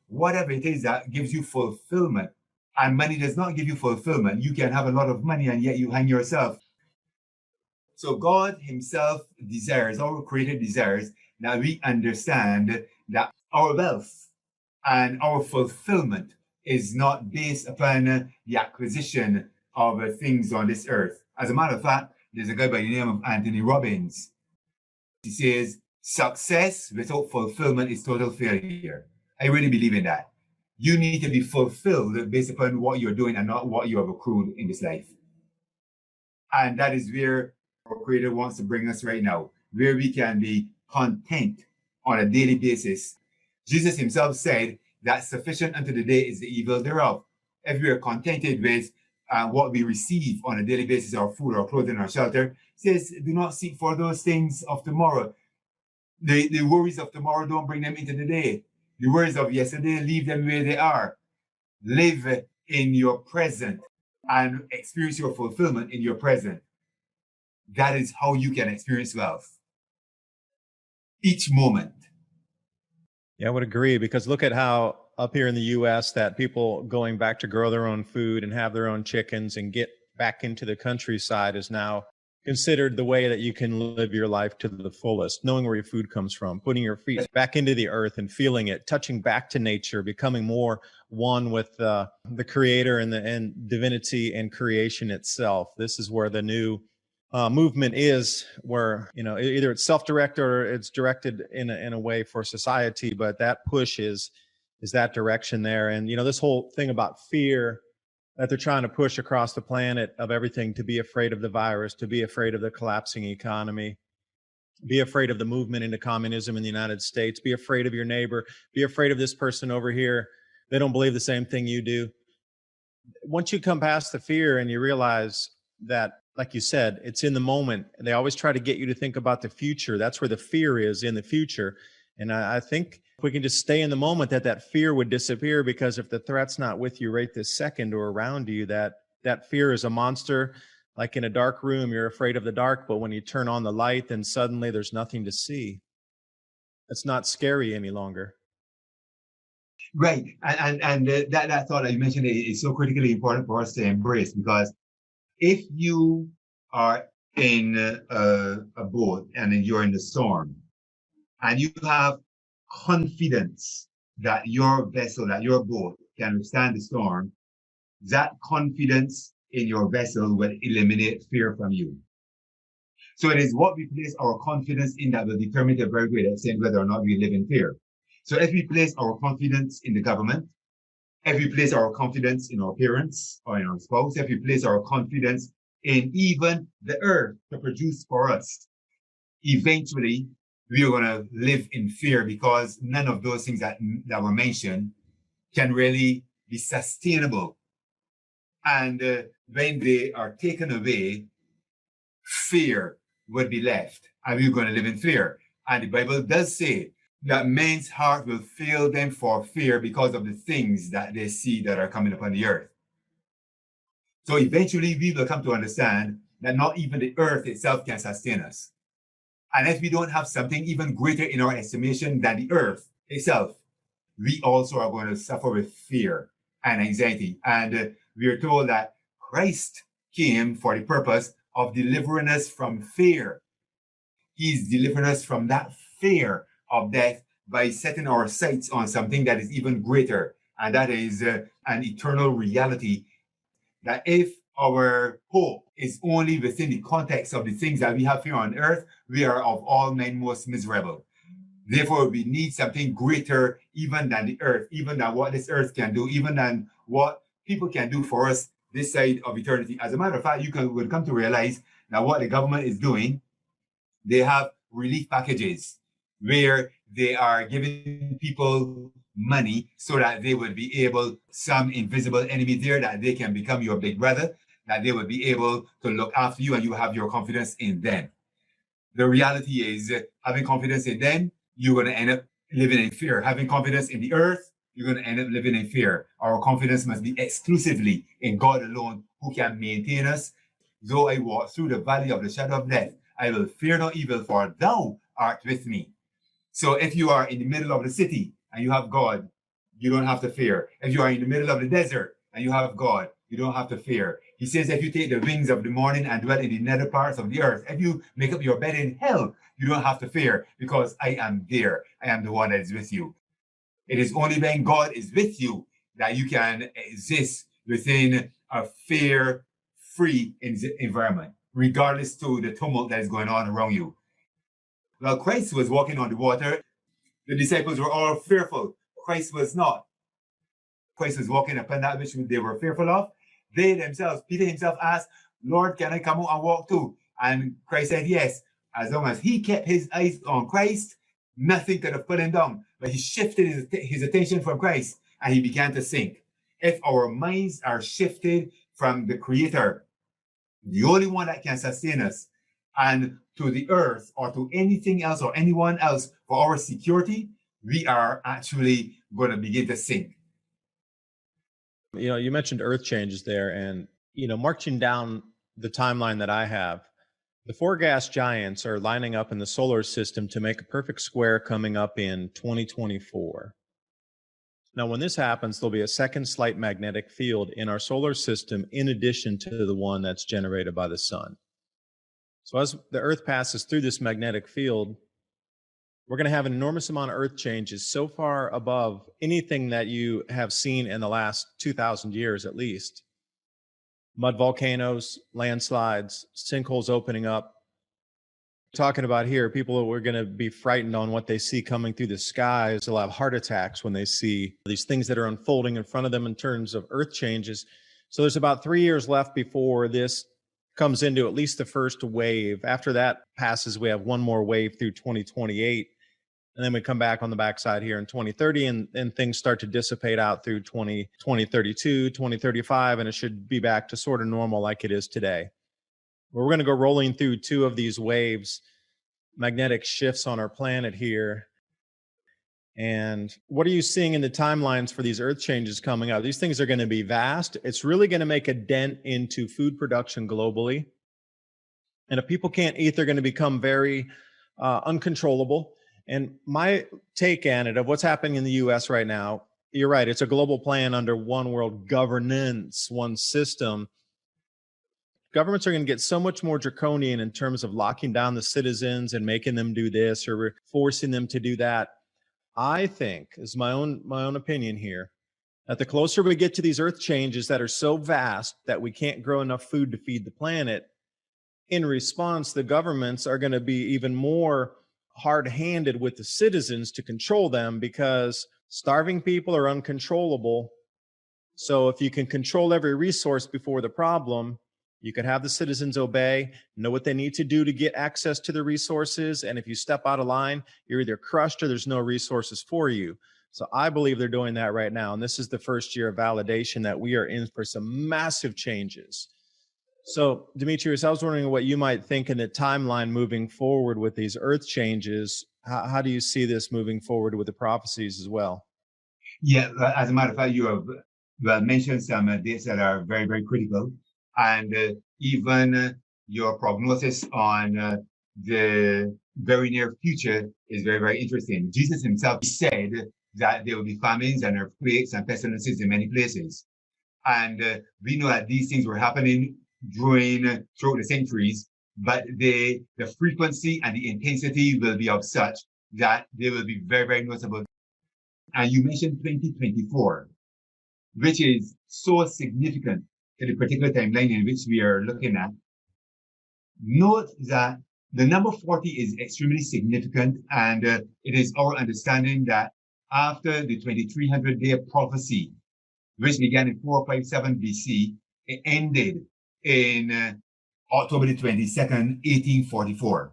[SPEAKER 1] whatever it is that gives you fulfillment. And money does not give you fulfillment. You can have a lot of money and yet you hang yourself. So God himself desires, our creator desires, that we understand that our wealth and our fulfillment is not based upon the acquisition of things on this earth. As a matter of fact, there's a guy by the name of Anthony Robbins. He says, success without fulfillment is total failure. I really believe in that. You need to be fulfilled based upon what you're doing and not what you have accrued in this life. And that is where our Creator wants to bring us right now, where we can be content on a daily basis. Jesus himself said that sufficient unto the day is the evil thereof. If we are contented with what we receive on a daily basis, our food, our clothing, our shelter, says, do not seek for those things of tomorrow. The worries of tomorrow, don't bring them into the day. The worries of yesterday, leave them where they are. Live in your present and experience your fulfillment in your present. That is how you can experience wealth. Each moment.
[SPEAKER 2] Yeah, I would agree, because look at how up here in the U.S. that people going back to grow their own food and have their own chickens and get back into the countryside is now considered the way that you can live your life to the fullest, knowing where your food comes from, putting your feet back into the earth and feeling it, touching back to nature, becoming more one with the creator and divinity and creation itself. This is where the new movement is, where either it's self-directed or it's directed in a way for society, but that push is that direction there. And this whole thing about fear that they're trying to push across the planet, of everything, to be afraid of the virus, to be afraid of the collapsing economy, be afraid of the movement into communism in the United States, be afraid of your neighbor, be afraid of this person over here. They don't believe the same thing you do. Once you come past the fear and you realize that, like you said, it's in the moment. They always try to get you to think about the future. That's where the fear is, in the future. And I think if we can just stay in the moment, that fear would disappear, because if the threat's not with you right this second or around you, that fear is a monster. Like in a dark room, you're afraid of the dark, but when you turn on the light, then suddenly there's nothing to see. It's not scary any longer.
[SPEAKER 1] Right. And that thought that you mentioned is so critically important for us to embrace, because if you are in a boat and you're in the storm, and you have confidence that your vessel, that your boat can withstand the storm, that confidence in your vessel will eliminate fear from you. So it is what we place our confidence in that will determine to a very great extent whether or not we live in fear. So if we place our confidence in the government, if we place our confidence in our parents or in our spouse, if we place our confidence in even the earth to produce for us, eventually we are going to live in fear, because none of those things that were mentioned can really be sustainable. And when they are taken away, fear would be left, and we're going to live in fear. And the Bible does say that men's heart will fail them for fear because of the things that they see that are coming upon the earth. So eventually we will come to understand that not even the earth itself can sustain us. And if we don't have something even greater in our estimation than the earth itself, we also are going to suffer with fear and anxiety. And we are told that Christ came for the purpose of delivering us from fear. He's delivering us from that fear of death by setting our sights on something that is even greater, and that is an eternal reality. That if our hope is only within the context of the things that we have here on earth, we are of all men most miserable. Therefore, we need something greater even than the earth, even than what this earth can do, even than what people can do for us this side of eternity. As a matter of fact, would come to realize that what the government is doing, they have relief packages where they are giving people money so that they would be able, some invisible enemy there, that they can become your big brother, that they would be able to look after you and you have your confidence in them. The reality is, having confidence in them, you're going to end up living in fear. Having confidence in the earth, you're going to end up living in fear. Our confidence must be exclusively in God alone, who can maintain us. Though I walk through the valley of the shadow of death, I will fear no evil, for thou art with me. So if you are in the middle of the city and you have God, you don't have to fear. If you are in the middle of the desert and you have God, you don't have to fear. He says, if you take the wings of the morning and dwell in the nether parts of the earth, if you make up your bed in hell, you don't have to fear, because I am there. I am the one that is with you. It is only when God is with you that you can exist within a fear-free environment, regardless to the tumult that is going on around you. Well, Christ was walking on the water. The disciples were all fearful. Christ was not. Christ was walking upon that which they were fearful of. They themselves, Peter himself asked, Lord, can I come out and walk too? And Christ said yes. As long as he kept his eyes on Christ, nothing could have put him down. But he shifted his attention from Christ and he began to sink. If our minds are shifted from the Creator, the only one that can sustain us, and to the earth or to anything else or anyone else for our security, we are actually going to begin to sink.
[SPEAKER 2] You mentioned earth changes there, and, marching down the timeline that I have, the four gas giants are lining up in the solar system to make a perfect square coming up in 2024. Now, when this happens, there'll be a second slight magnetic field in our solar system in addition to the one that's generated by the sun. So as the Earth passes through this magnetic field, we're going to have an enormous amount of Earth changes so far above anything that you have seen in the last 2,000 years at least. Mud volcanoes, landslides, sinkholes opening up. Talking about here, people who are going to be frightened on what they see coming through the skies. They'll have heart attacks when they see these things that are unfolding in front of them in terms of Earth changes. So there's about 3 years left before this comes into at least the first wave. After that passes, we have one more wave through 2028. And then we come back on the backside here in 2030, and things start to dissipate out through 2032, 2035, and it should be back to sort of normal like it is today. We're going to go rolling through two of these waves, magnetic shifts on our planet here. And what are you seeing in the timelines for these Earth changes coming up? These things are going to be vast. It's really going to make a dent into food production globally. And if people can't eat, they're going to become very uncontrollable. And my take on it of what's happening in the U.S. right now, you're right, it's a global plan under one world governance, one system. Governments are going to get so much more draconian in terms of locking down the citizens and making them do this or forcing them to do that. I think, is my own opinion here, that the closer we get to these Earth changes that are so vast that we can't grow enough food to feed the planet, in response, the governments are going to be even more hard-handed with the citizens to control them, because starving people are uncontrollable. So if you can control every resource before the problem, you can have the citizens obey, know what they need to do to get access to the resources. And if you step out of line, you're either crushed or there's no resources for you. So I believe they're doing that right now. And this is the first year of validation that we are in for some massive changes. So, Demetrius, I was wondering what you might think in the timeline moving forward with these Earth changes. How do you see this moving forward with the prophecies as well?
[SPEAKER 1] Yeah, as a matter of fact, you have mentioned some dates that are very, very critical. And even your prognosis on the very near future is very, very interesting. Jesus himself said that there will be famines and earthquakes and pestilences in many places. And we know that these things were happening throughout the centuries, but the frequency and the intensity will be of such that they will be very, very noticeable. And you mentioned 2024, which is so significant to the particular timeline in which we are looking at. Note that the number 40 is extremely significant, and it is our understanding that after the 2300-day prophecy, which began in 457 BC, It ended in October the 22nd, 1844.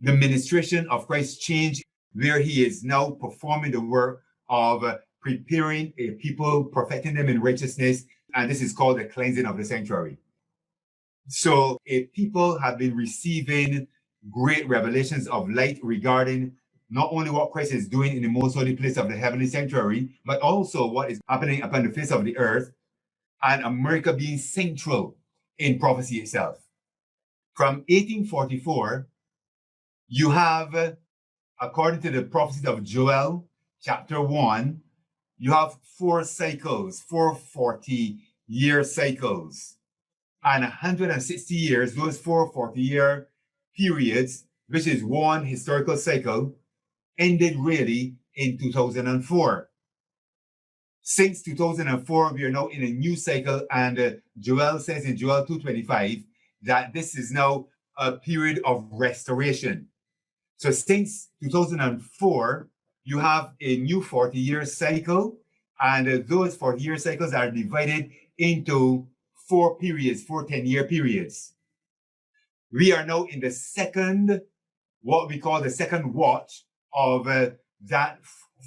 [SPEAKER 1] The ministration of Christ changed, where he is now performing the work of preparing a people, perfecting them in righteousness, and this is called the cleansing of the sanctuary. So a people have been receiving great revelations of light regarding not only what Christ is doing in the most holy place of the heavenly sanctuary, but also what is happening upon the face of the earth, and America being central in prophecy itself. From 1844, you have, according to the prophecies of Joel, chapter 1, you have 4 cycles, 4 40-year cycles. And 160 years, those 4 40-year periods, which is one historical cycle, ended really in 2004. Since 2004, we are now in a new cycle, and Joel says in Joel 2:25 that this is now a period of restoration. So since 2004, you have a new 40-year cycle, and those 40-year cycles are divided into 4 periods, 4 10-year periods. We are now in the second, what we call the second watch of that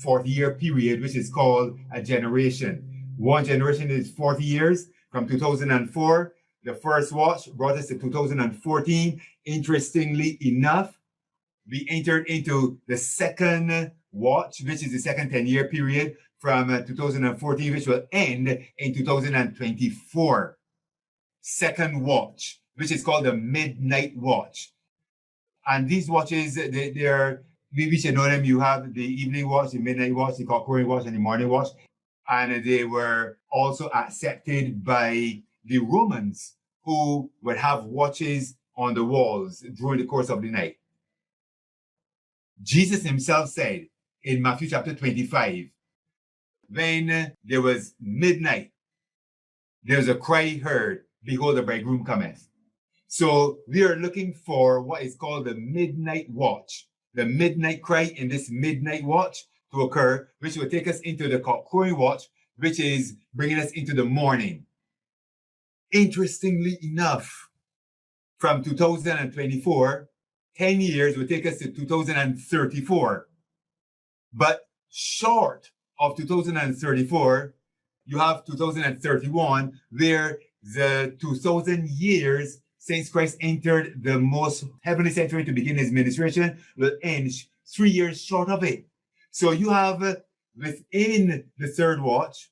[SPEAKER 1] 40-year period, which is called a generation. One generation is 40 years from 2004. The first watch brought us to 2014. Interestingly enough, we entered into the second watch, which is the second 10-year period from 2014, which will end in 2024. Second watch, which is called the midnight watch. And these watches, they're, we should know them. You have the evening watch, the midnight watch, the cockcrowing watch, and the morning watch. And they were also accepted by the Romans, who would have watches on the walls during the course of the night. Jesus himself said in Matthew chapter 25, when there was midnight, there was a cry heard, behold, the bridegroom cometh. So we are looking for what is called the midnight watch, the midnight cry in this midnight watch to occur, which will take us into the cock-crowing watch, which is bringing us into the morning. Interestingly enough, from 2024, 10 years will take us to 2034. But short of 2034, you have 2031, where the 2000 years since Christ entered the most heavenly sanctuary to begin his ministration will end 3 years short of it. So you have within the third watch,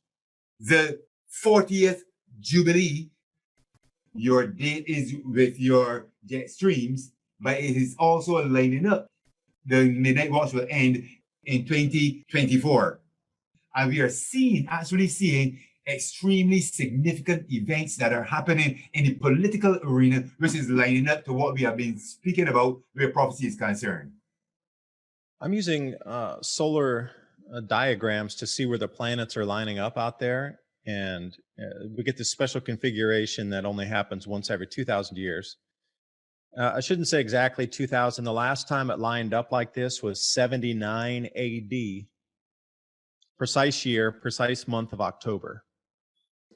[SPEAKER 1] the 40th Jubilee. Your date is with your jet streams, but it is also lining up. The midnight watch will end in 2024. And we are actually seeing extremely significant events that are happening in the political arena, which is lining up to what we have been speaking about where prophecy is concerned.
[SPEAKER 2] I'm using solar diagrams to see where the planets are lining up out there. And we get this special configuration that only happens once every 2,000 years. I shouldn't say exactly 2000. The last time it lined up like this was 79 AD. Precise year, precise month of October.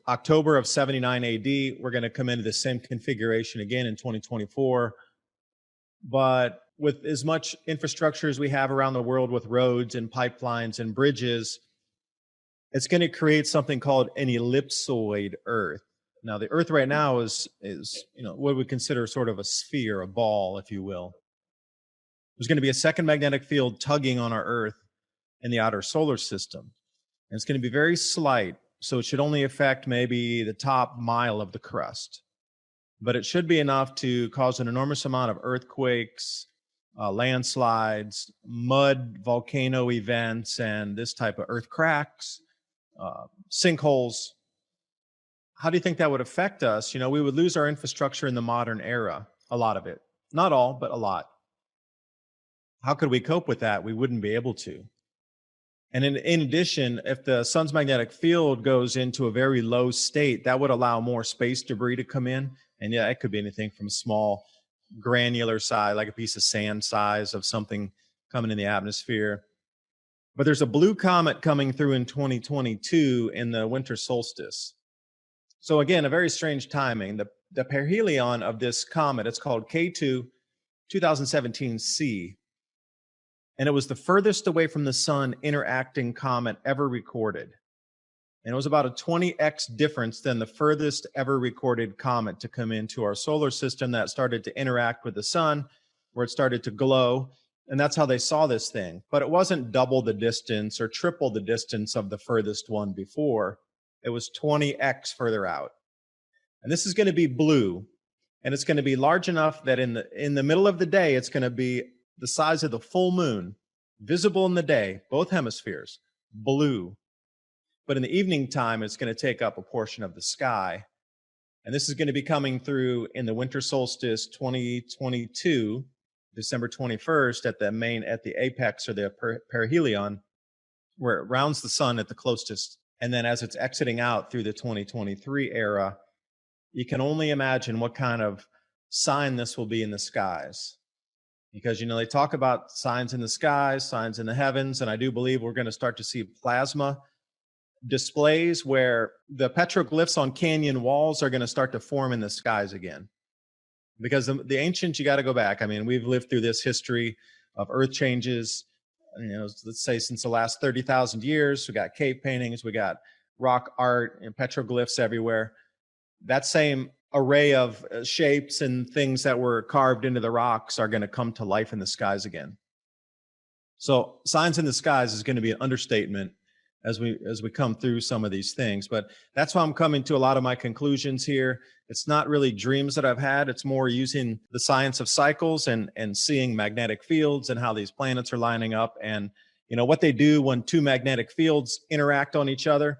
[SPEAKER 2] October of 79 AD, we're going to come into the same configuration again in 2024. But with as much infrastructure as we have around the world with roads and pipelines and bridges, it's going to create something called an ellipsoid Earth. Now, the Earth right now is what we consider sort of a sphere, a ball, if you will. There's going to be a second magnetic field tugging on our Earth in the outer solar system. And it's going to be very slight, so it should only affect maybe the top mile of the crust. But it should be enough to cause an enormous amount of earthquakes, landslides, mud, volcano events, and this type of earth cracks, sinkholes. How do you think that would affect us? We would lose our infrastructure in the modern era, a lot of it. Not all, but a lot. How could we cope with that? We wouldn't be able to. And in addition, if the sun's magnetic field goes into a very low state, that would allow more space debris to come in. And yeah, it could be anything from a small granular size, like a piece of sand size of something coming in the atmosphere. But there's a blue comet coming through in 2022 in the winter solstice. So again, a very strange timing. The perihelion of this comet, it's called K2 2017C, and it was the furthest away from the sun interacting comet ever recorded. And it was about a 20x difference than the furthest ever recorded comet to come into our solar system that started to interact with the sun, where it started to glow. And that's how they saw this thing. But it wasn't double the distance or triple the distance of the furthest one before. It was 20x further out. And this is going to be blue. And it's going to be large enough that in the middle of the day, it's going to be the size of the full moon, visible in the day, both hemispheres, blue. But in the evening time, it's going to take up a portion of the sky. And this is going to be coming through in the winter solstice 2022, December 21st, at the apex or the perihelion, where it rounds the sun at the closest. And then as it's exiting out through the 2023 era, you can only imagine what kind of sign this will be in the skies. Because, they talk about signs in the skies, signs in the heavens, and I do believe we're going to start to see plasma displays where the petroglyphs on canyon walls are going to start to form in the skies again. Because the ancients, you got to go back. I mean, we've lived through this history of earth changes, let's say since the last 30,000 years. We got cave paintings, we got rock art and petroglyphs everywhere. That same array of shapes and things that were carved into the rocks are going to come to life in the skies again. So signs in the skies is going to be an understatement as we come through some of these things. But that's why I'm coming to a lot of my conclusions here. It's not really dreams that I've had. It's more using the science of cycles and seeing magnetic fields and how these planets are lining up and, what they do when two magnetic fields interact on each other.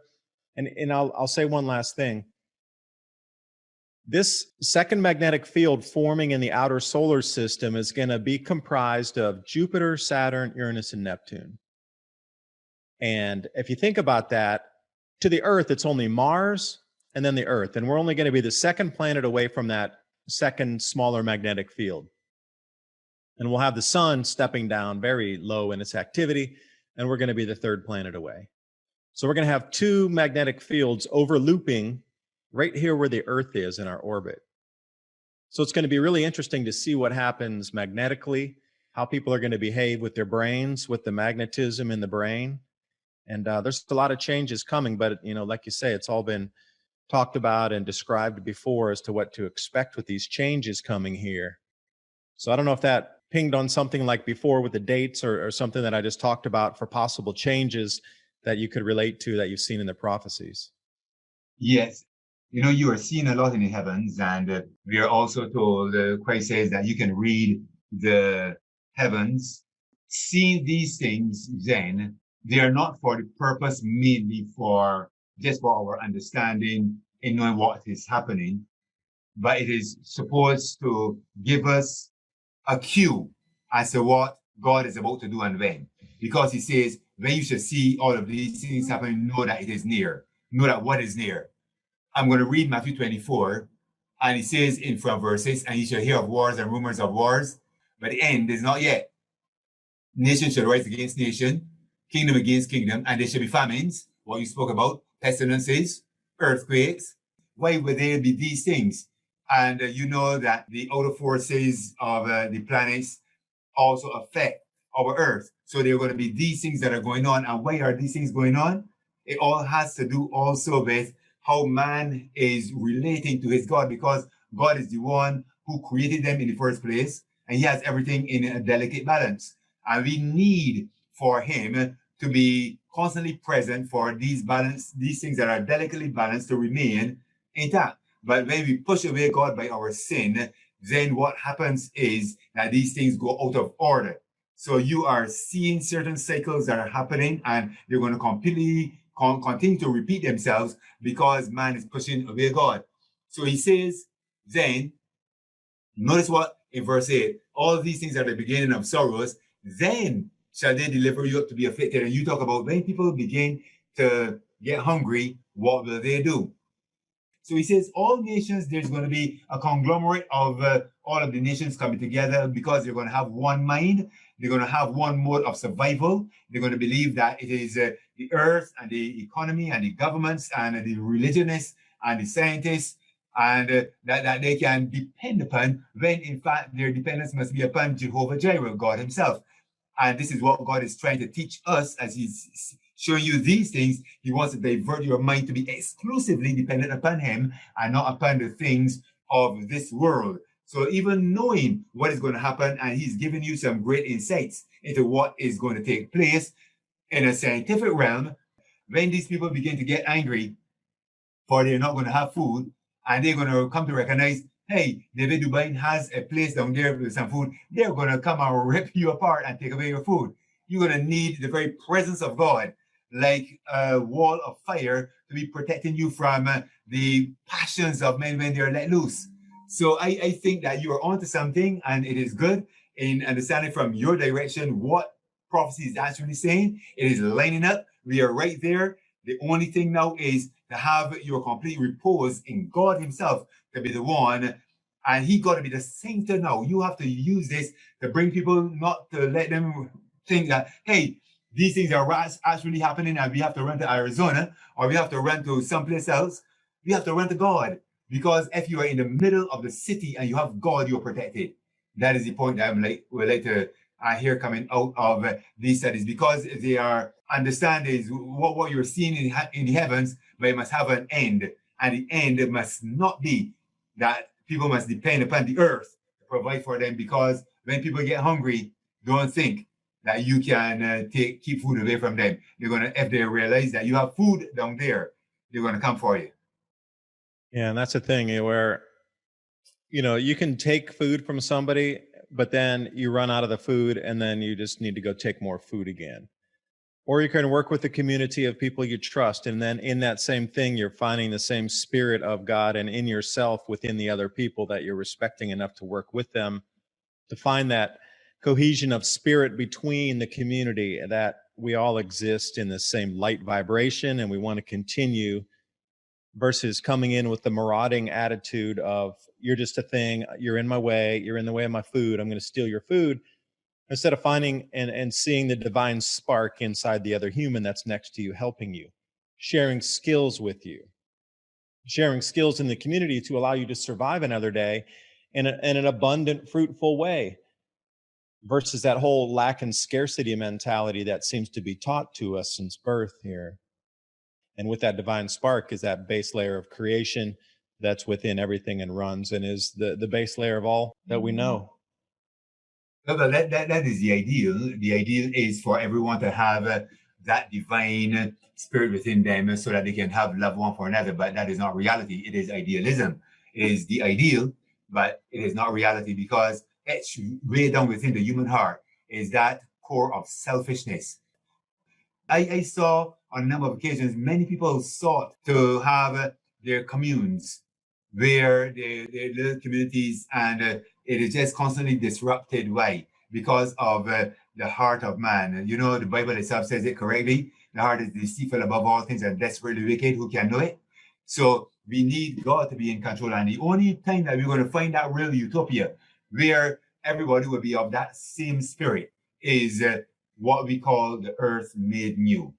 [SPEAKER 2] And I'll say one last thing. This second magnetic field forming in the outer solar system is going to be comprised of Jupiter, Saturn, Uranus, and Neptune. And if you think about that, to the Earth, it's only Mars and then the Earth. And we're only going to be the second planet away from that second smaller magnetic field. And we'll have the sun stepping down very low in its activity, and we're going to be the third planet away. So we're going to have two magnetic fields overlooping right here where the Earth is in our orbit. So it's going to be really interesting to see what happens magnetically, how people are going to behave with their brains, with the magnetism in the brain. And there's a lot of changes coming, but, like you say, it's all been talked about and described before as to what to expect with these changes coming here. So I don't know if that pinged on something like before with the dates or something that I just talked about for possible changes that you could relate to that you've seen in the prophecies.
[SPEAKER 1] Yes. You are seeing a lot in the heavens, and we are also told, Christ says that you can read the heavens. Seeing these things, then, they are not for the purpose mainly for just for our understanding in knowing what is happening, but it is supposed to give us a cue as to what God is about to do and when. Because he says, when you shall see all of these things happening, know that it is near. Know that what is near. I'm going to read Matthew 24, and it says in from verses, and you shall hear of wars and rumors of wars, but the end is not yet. Nation shall rise against nation, kingdom against kingdom, and there shall be famines, what you spoke about, pestilences, earthquakes. Why would there be these things? And you know that the outer forces of the planets also affect our Earth. So there are going to be these things that are going on. And why are these things going on? It all has to do also with how man is relating to his God, because God is the one who created them in the first place, and he has everything in a delicate balance. And we need for him to be constantly present for these things that are delicately balanced to remain intact. But when we push away God by our sin, then what happens is that these things go out of order. So you are seeing certain cycles that are happening, and they're going to completely continue to repeat themselves because man is pushing away God. So he says, then, notice what in verse 8, all these things are the beginning of sorrows, then shall they deliver you up to be afflicted. And you talk about when people begin to get hungry, what will they do? So he says, all nations, there's going to be a conglomerate of all of the nations coming together because they're going to have one mind. They're going to have one mode of survival. They're going to believe that it is the earth and the economy and the governments and the religionists and the scientists, and that they can depend upon, when in fact their dependence must be upon Jehovah Jireh, God himself. And this is what God is trying to teach us as he's showing you these things. He wants to divert your mind to be exclusively dependent upon him and not upon the things of this world. So even knowing what is going to happen, and he's giving you some great insights into what is going to take place in a scientific realm, when these people begin to get angry for they're not going to have food, and they're going to come to recognize, hey, David Dubain has a place down there with some food, they're going to come and rip you apart and take away your food. You're going to need the very presence of God, like a wall of fire, to be protecting you from the passions of men when they're let loose. So I think that you are onto something, and it is good in understanding from your direction what prophecy is actually saying. It is lining up. We are right there. The only thing now is to have your complete repose in God himself, to be the one, and he got to be the center now. You have to use this to bring people, not to let them think that, hey, these things are actually happening and we have to run to Arizona or we have to run to someplace else. We have to run to God, because if you are in the middle of the city and you have God, you're protected. That is the point that would like to hear coming out of these studies, because they are understanding what you're seeing in the heavens, but it must have an end. And the end must not be that people must depend upon the earth to provide for them, because when people get hungry, don't think that you can keep food away from them. They're going to, if they realize that you have food down there, they're going to come for you.
[SPEAKER 2] Yeah, and that's the thing where, you can take food from somebody, but then you run out of the food and then you just need to go take more food again. Or you can work with a community of people you trust, and then in that same thing, you're finding the same spirit of God and in yourself within the other people that you're respecting enough to work with them, to find that cohesion of spirit between the community, that we all exist in the same light vibration and we want to continue, versus coming in with the marauding attitude of, you're just a thing, you're in my way, you're in the way of my food, I'm going to steal your food, instead of finding and seeing the divine spark inside the other human that's next to you, helping you, sharing skills with you, sharing skills in the community to allow you to survive another day in an abundant, fruitful way, versus that whole lack and scarcity mentality that seems to be taught to us since birth here. And with that divine spark is that base layer of creation that's within everything and runs and is the base layer of all that we know.
[SPEAKER 1] No, but that is the ideal. The ideal is for everyone to have that divine spirit within them so that they can have love one for another. But that is not reality. It is idealism. It is the ideal, but it is not reality, because it's way down within the human heart is that core of selfishness. I saw on a number of occasions, many people sought to have their communes where their little communities, and it is just constantly disrupted. Why? Because of the heart of man. You know, the Bible itself says it correctly. The heart is deceitful above all things and desperately wicked. Who can know it? So we need God to be in control. And the only time that we're going to find that real utopia where everybody will be of that same spirit is what we call the earth made new.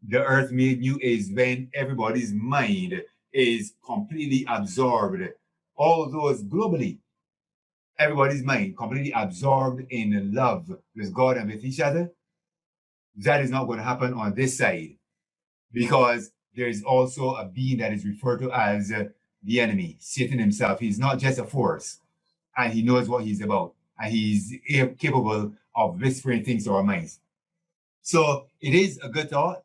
[SPEAKER 1] The earth made new is when everybody's mind is completely absorbed. All those globally, everybody's mind completely absorbed in love with God and with each other. That is not going to happen on this side, because there is also a being that is referred to as the enemy, Satan himself. He's not just a force, and he knows what he's about, and he's capable of whispering things to our minds. So it is a good thought.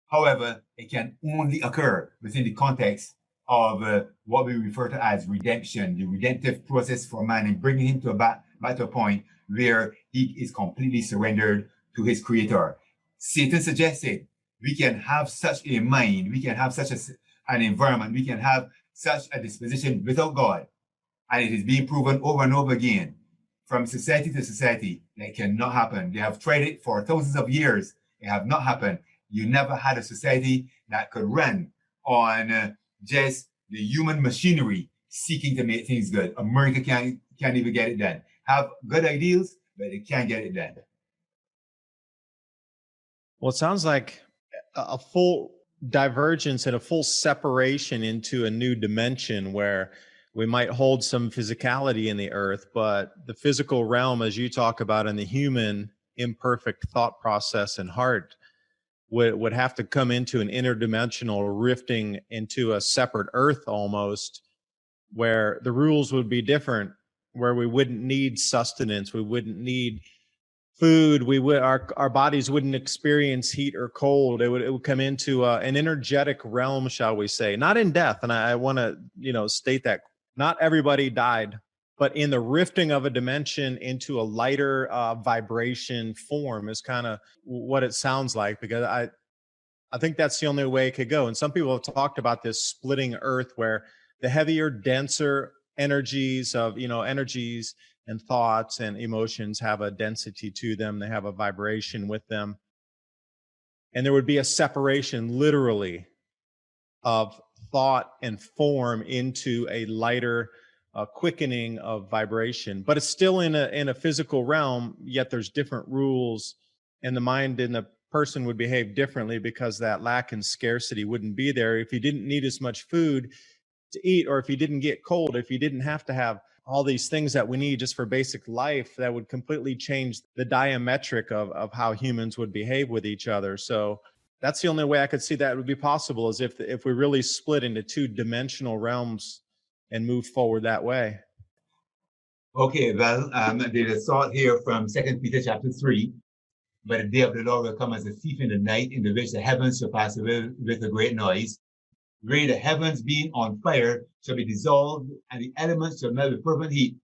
[SPEAKER 1] However, it can only occur within the context of what we refer to as redemption, the redemptive process for man, and bringing him to back to a point where he is completely surrendered to his creator. Satan suggested we can have such a mind, we can have such an environment, we can have such a disposition without God. And it is being proven over and over again from society to society that it cannot happen. They have tried it for thousands of years. It have not happened. You never had a society that could run on just the human machinery seeking to make things good. America can't even get it done. Have good ideals, but they can't get it done.
[SPEAKER 2] Well, it sounds like a full divergence and a full separation into a new dimension where we might hold some physicality in the earth, but the physical realm, as you talk about, in the human imperfect thought process and heart would have to come into an interdimensional rifting into a separate earth almost, where the rules would be different, where we wouldn't need sustenance, we wouldn't need food, our bodies wouldn't experience heat or cold. It would come into an energetic realm, shall we say, not in death. And I want to state that not everybody died, but in the rifting of a dimension into a lighter vibration form is kind of what it sounds like, because I think that's the only way it could go. And some people have talked about this splitting earth, where the heavier, denser energies and thoughts and emotions have a density to them. They have a vibration with them. And there would be a separation, literally, of thought and form into a lighter quickening of vibration. But it's still in a physical realm, yet there's different rules, and the mind and the person would behave differently, because that lack and scarcity wouldn't be there if you didn't need as much food to eat, or if you didn't get cold, if you didn't have to have all these things that we need just for basic life. That would completely change the diametric of how humans would behave with each other. So that's the only way I could see that would be possible, is if we really split into two dimensional realms and move forward that way.
[SPEAKER 1] Okay, well, there's a thought here from 2 Peter chapter 3. But the day of the Lord will come as a thief in the night, in the which the heavens shall pass away with a great noise. Where the heavens being on fire shall be dissolved, and the elements shall melt with fervent heat.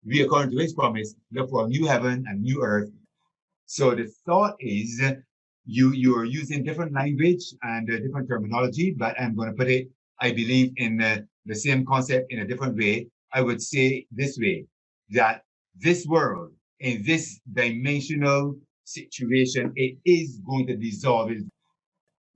[SPEAKER 1] We, according to his promise, look for a new heaven and new earth. So the thought is, you're using different language and different terminology, but I'm going to put it, I believe, in the same concept in a different way. I would say this way, that this world, in this dimensional situation, it is going to dissolve.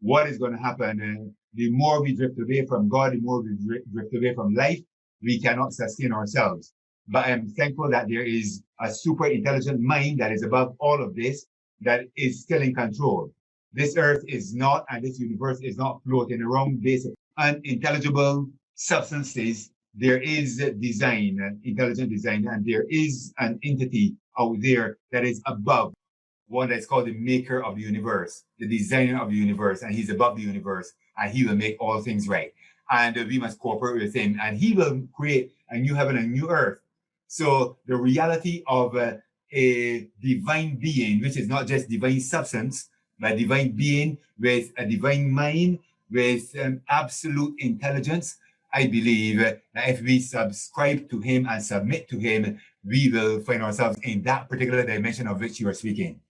[SPEAKER 1] What is going to happen? The more we drift away from God, the more we drift away from life, we cannot sustain ourselves. But I'm thankful that there is a super intelligent mind that is above all of this, that is still in control. This earth is not, and this universe is not floating around based on unintelligible substances. There is design, intelligent design, and there is an entity out there that is above, one that's called the maker of the universe, the designer of the universe, and he's above the universe, and he will make all things right. And we must cooperate with him, and he will create a new heaven and a new earth. So the reality of a divine being, which is not just divine substance, but divine being with a divine mind, with absolute intelligence, I believe that if we subscribe to him and submit to him, we will find ourselves in that particular dimension of which you are speaking.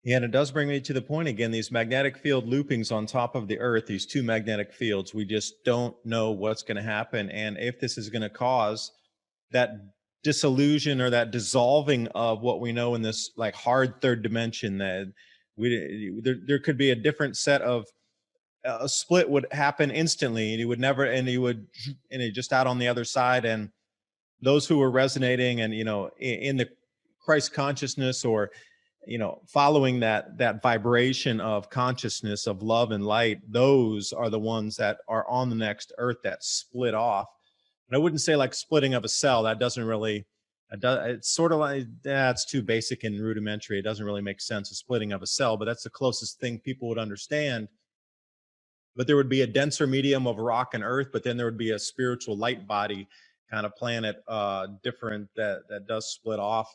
[SPEAKER 2] Yeah, and it does bring me to the point again, these magnetic field loopings on top of the earth, these two magnetic fields, we just don't know what's going to happen. And if this is going to cause that disillusion or that dissolving of what we know in this like hard third dimension, that there could be a different set of a split would happen instantly, and he would just out on the other side. And those who were resonating and in the Christ consciousness, or following that vibration of consciousness of love and light, those are the ones that are on the next earth that split off. And I wouldn't say like splitting of a cell. That doesn't really, it's sort of like, that's too basic and rudimentary. It doesn't really make sense, a splitting of a cell, but that's the closest thing people would understand. But there would be a denser medium of rock and earth, but then there would be a spiritual light body kind of planet, different, that does split off.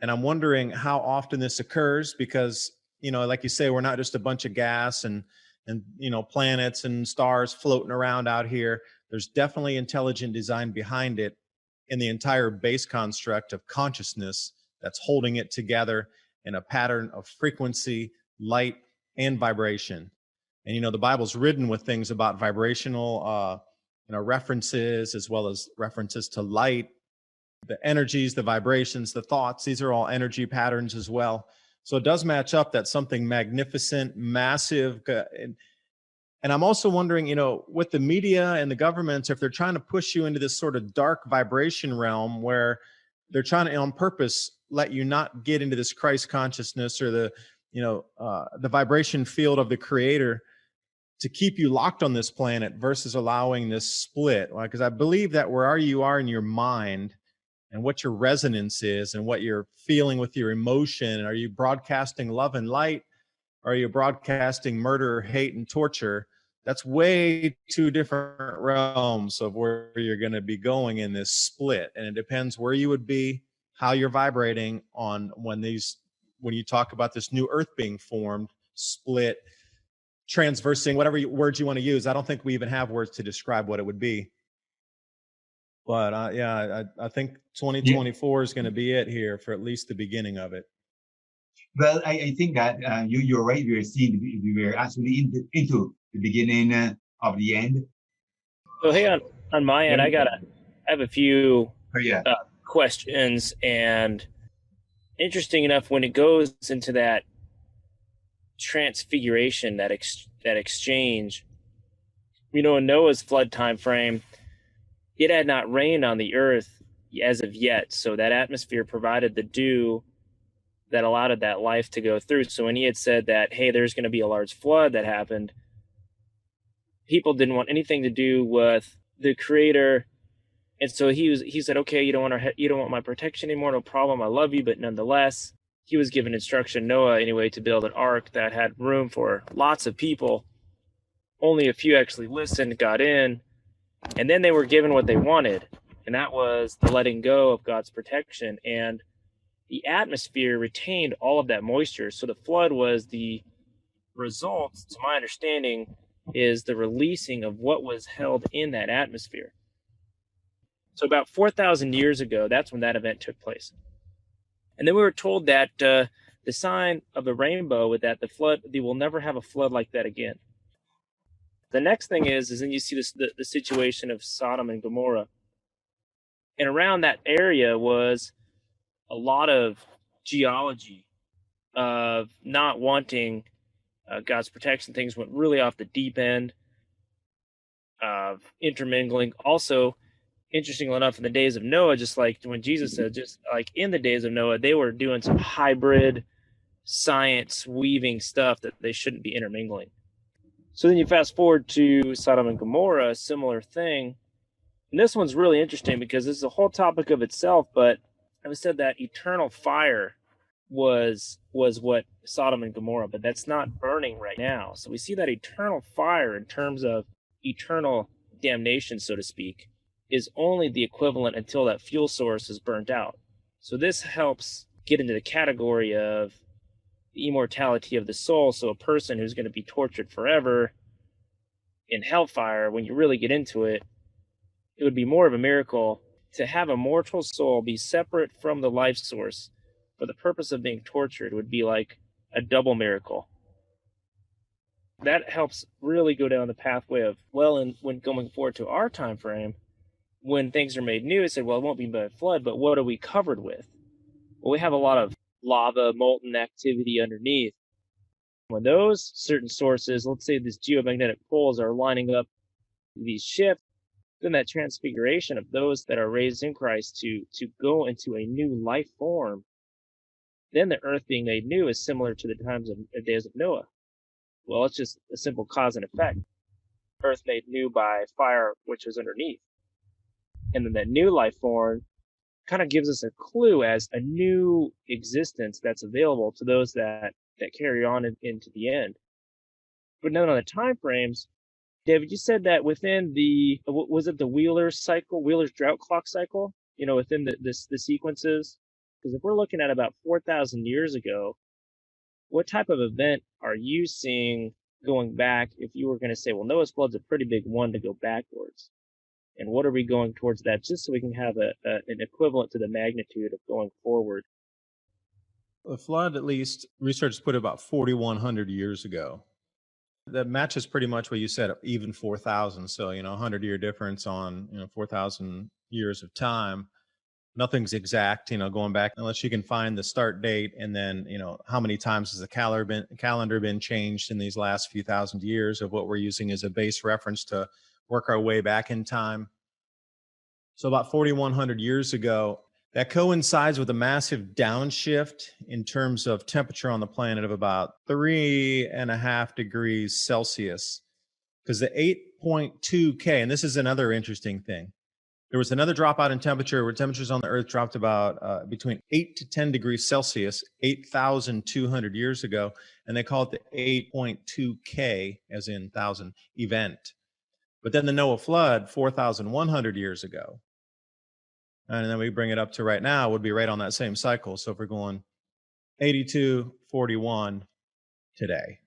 [SPEAKER 2] And I'm wondering how often this occurs, because, like you say, we're not just a bunch of gas and planets and stars floating around out here. There's definitely intelligent design behind it in the entire base construct of consciousness that's holding it together in a pattern of frequency, light, and vibration. And, the Bible's ridden with things about vibrational, references, as well as references to light. The energies, the vibrations, the thoughts, these are all energy patterns as well. So it does match up that something magnificent, massive. And I'm also wondering, with the media and the governments, if they're trying to push you into this sort of dark vibration realm where they're trying to, on purpose, let you not get into this Christ consciousness or the the vibration field of the creator to keep you locked on this planet versus allowing this split. Because I believe that where you are in your mind and what your resonance is and what you're feeling with your emotion, are you broadcasting love and light? Or are you broadcasting murder, hate, and torture? That's way two different realms of where you're going to be going in this split. And it depends where you would be, how you're vibrating on when you talk about this new earth being formed, split, transversing, whatever words you want to use. I don't think we even have words to describe what it would be. But I think 2024 is going to be it here for at least the beginning of it.
[SPEAKER 1] Well, I think that you're right. We were actually into the beginning of the end.
[SPEAKER 3] So hey, on my end, I have a few questions, and interesting enough, when it goes into that transfiguration, that exchange, in Noah's flood time frame, it had not rained on the earth as of yet, so that atmosphere provided the dew that allowed that life to go through. So when he had said that, hey, there's going to be a large flood that happened, people didn't want anything to do with the creator. And so he said, okay, you don't want my protection anymore, no problem, I love you, but nonetheless, he was given instruction, Noah anyway, to build an ark that had room for lots of people. Only a few actually listened, got in, and then they were given what they wanted, and that was the letting go of God's protection. And the atmosphere retained all of that moisture. So the flood was the result, to my understanding, is the releasing of what was held in that atmosphere. So about 4,000 years ago, that's when that event took place. And then we were told that the sign of the rainbow with that, the flood, they will never have a flood like that again. The next thing is then you see the situation of Sodom and Gomorrah. And around that area was a lot of geology of not wanting God's protection. Things went really off the deep end of intermingling. Also, interestingly enough, in the days of Noah, just like when Jesus said, just like in the days of Noah, they were doing some hybrid science weaving stuff that they shouldn't be intermingling. So then you fast forward to Sodom and Gomorrah, similar thing. And this one's really interesting because this is a whole topic of itself, but I said that eternal fire was what Sodom and Gomorrah, but that's not burning right now. So we see that eternal fire in terms of eternal damnation, so to speak, is only the equivalent until that fuel source is burnt out. So this helps get into the category of the immortality of the soul. So a person who's going to be tortured forever in hellfire, when you really get into it, it would be more of a miracle to have a mortal soul be separate from the life source for the purpose of being tortured. Would be like a double miracle. That helps really go down the pathway of, and when going forward to our time frame, when things are made new, it said, it won't be by flood, but what are we covered with? Well, we have a lot of lava, molten activity underneath. When those certain sources, let's say these geomagnetic poles, are lining up these shifts, then that transfiguration of those that are raised in Christ to go into a new life form, then the earth being made new is similar to the days of Noah. Well, it's just a simple cause and effect. Earth made new by fire, which was underneath. And then that new life form kind of gives us a clue as a new existence that's available to those that carry on into the end. But then on the time frames, David, you said that within was it the Wheeler's drought clock cycle, within the sequences? Because if we're looking at about 4,000 years ago, what type of event are you seeing going back if you were going to say, Noah's flood's a pretty big one to go backwards? And what are we going towards that, just so we can have an equivalent to the magnitude of going forward?
[SPEAKER 2] The flood, at least, research put about 4,100 years ago. That matches pretty much what you said, even 4,000. So, 100-year difference on, 4,000 years of time. Nothing's exact, going back, unless you can find the start date. And then, how many times has the calendar been changed in these last few thousand years of what we're using as a base reference to work our way back in time. So about 4,100 years ago, That coincides with a massive downshift in terms of temperature on the planet of about 3.5 degrees Celsius. Because the 8.2K, and this is another interesting thing, there was another dropout in temperature where temperatures on the Earth dropped about between 8 to 10 degrees Celsius 8,200 years ago, and they call it the 8.2K, as in 1,000, event. But then the Noah flood 4,100 years ago. And then we bring it up to right now, would be right on that same cycle. So if we're going 8241 today.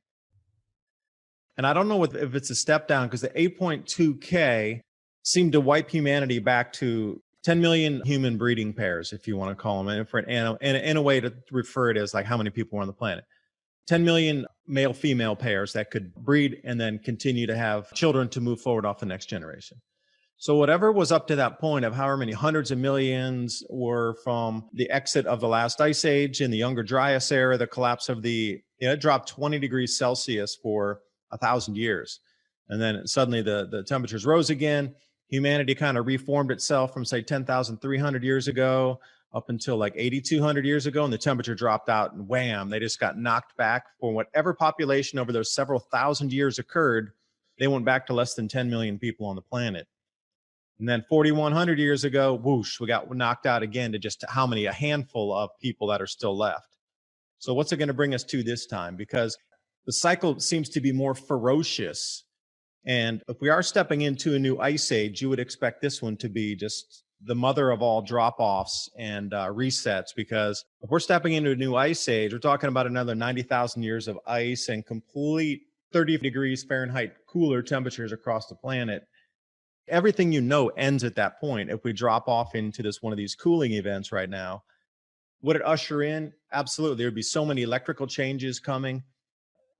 [SPEAKER 2] And I don't know if it's a step down, because the 8.2K seemed to wipe humanity back to 10 million human breeding pairs, if you want to call them, and for an animal, in a way to refer it as like how many people are on the planet. 10 million male-female pairs that could breed and then continue to have children to move forward off the next generation. So whatever was up to that point of however many hundreds of millions were from the exit of the last ice age in the Younger Dryas era, the collapse of it dropped 20 degrees Celsius for 1,000 years. And then suddenly the temperatures rose again. Humanity kind of reformed itself from, say, 10,300 years ago up until like 8,200 years ago, and the temperature dropped out, and wham, they just got knocked back. For whatever population over those several thousand years occurred, they went back to less than 10 million people on the planet. And then 4,100 years ago, whoosh, we got knocked out again to just how many? A handful of people that are still left. So what's it going to bring us to this time? Because the cycle seems to be more ferocious. And if we are stepping into a new ice age, you would expect this one to be just the mother of all drop-offs and resets, because if we're stepping into a new ice age, we're talking about another 90,000 years of ice and complete 30 degrees Fahrenheit cooler temperatures across the planet. Everything ends at that point. If we drop off into one of these cooling events right now, would it usher in? Absolutely. There would be so many electrical changes coming.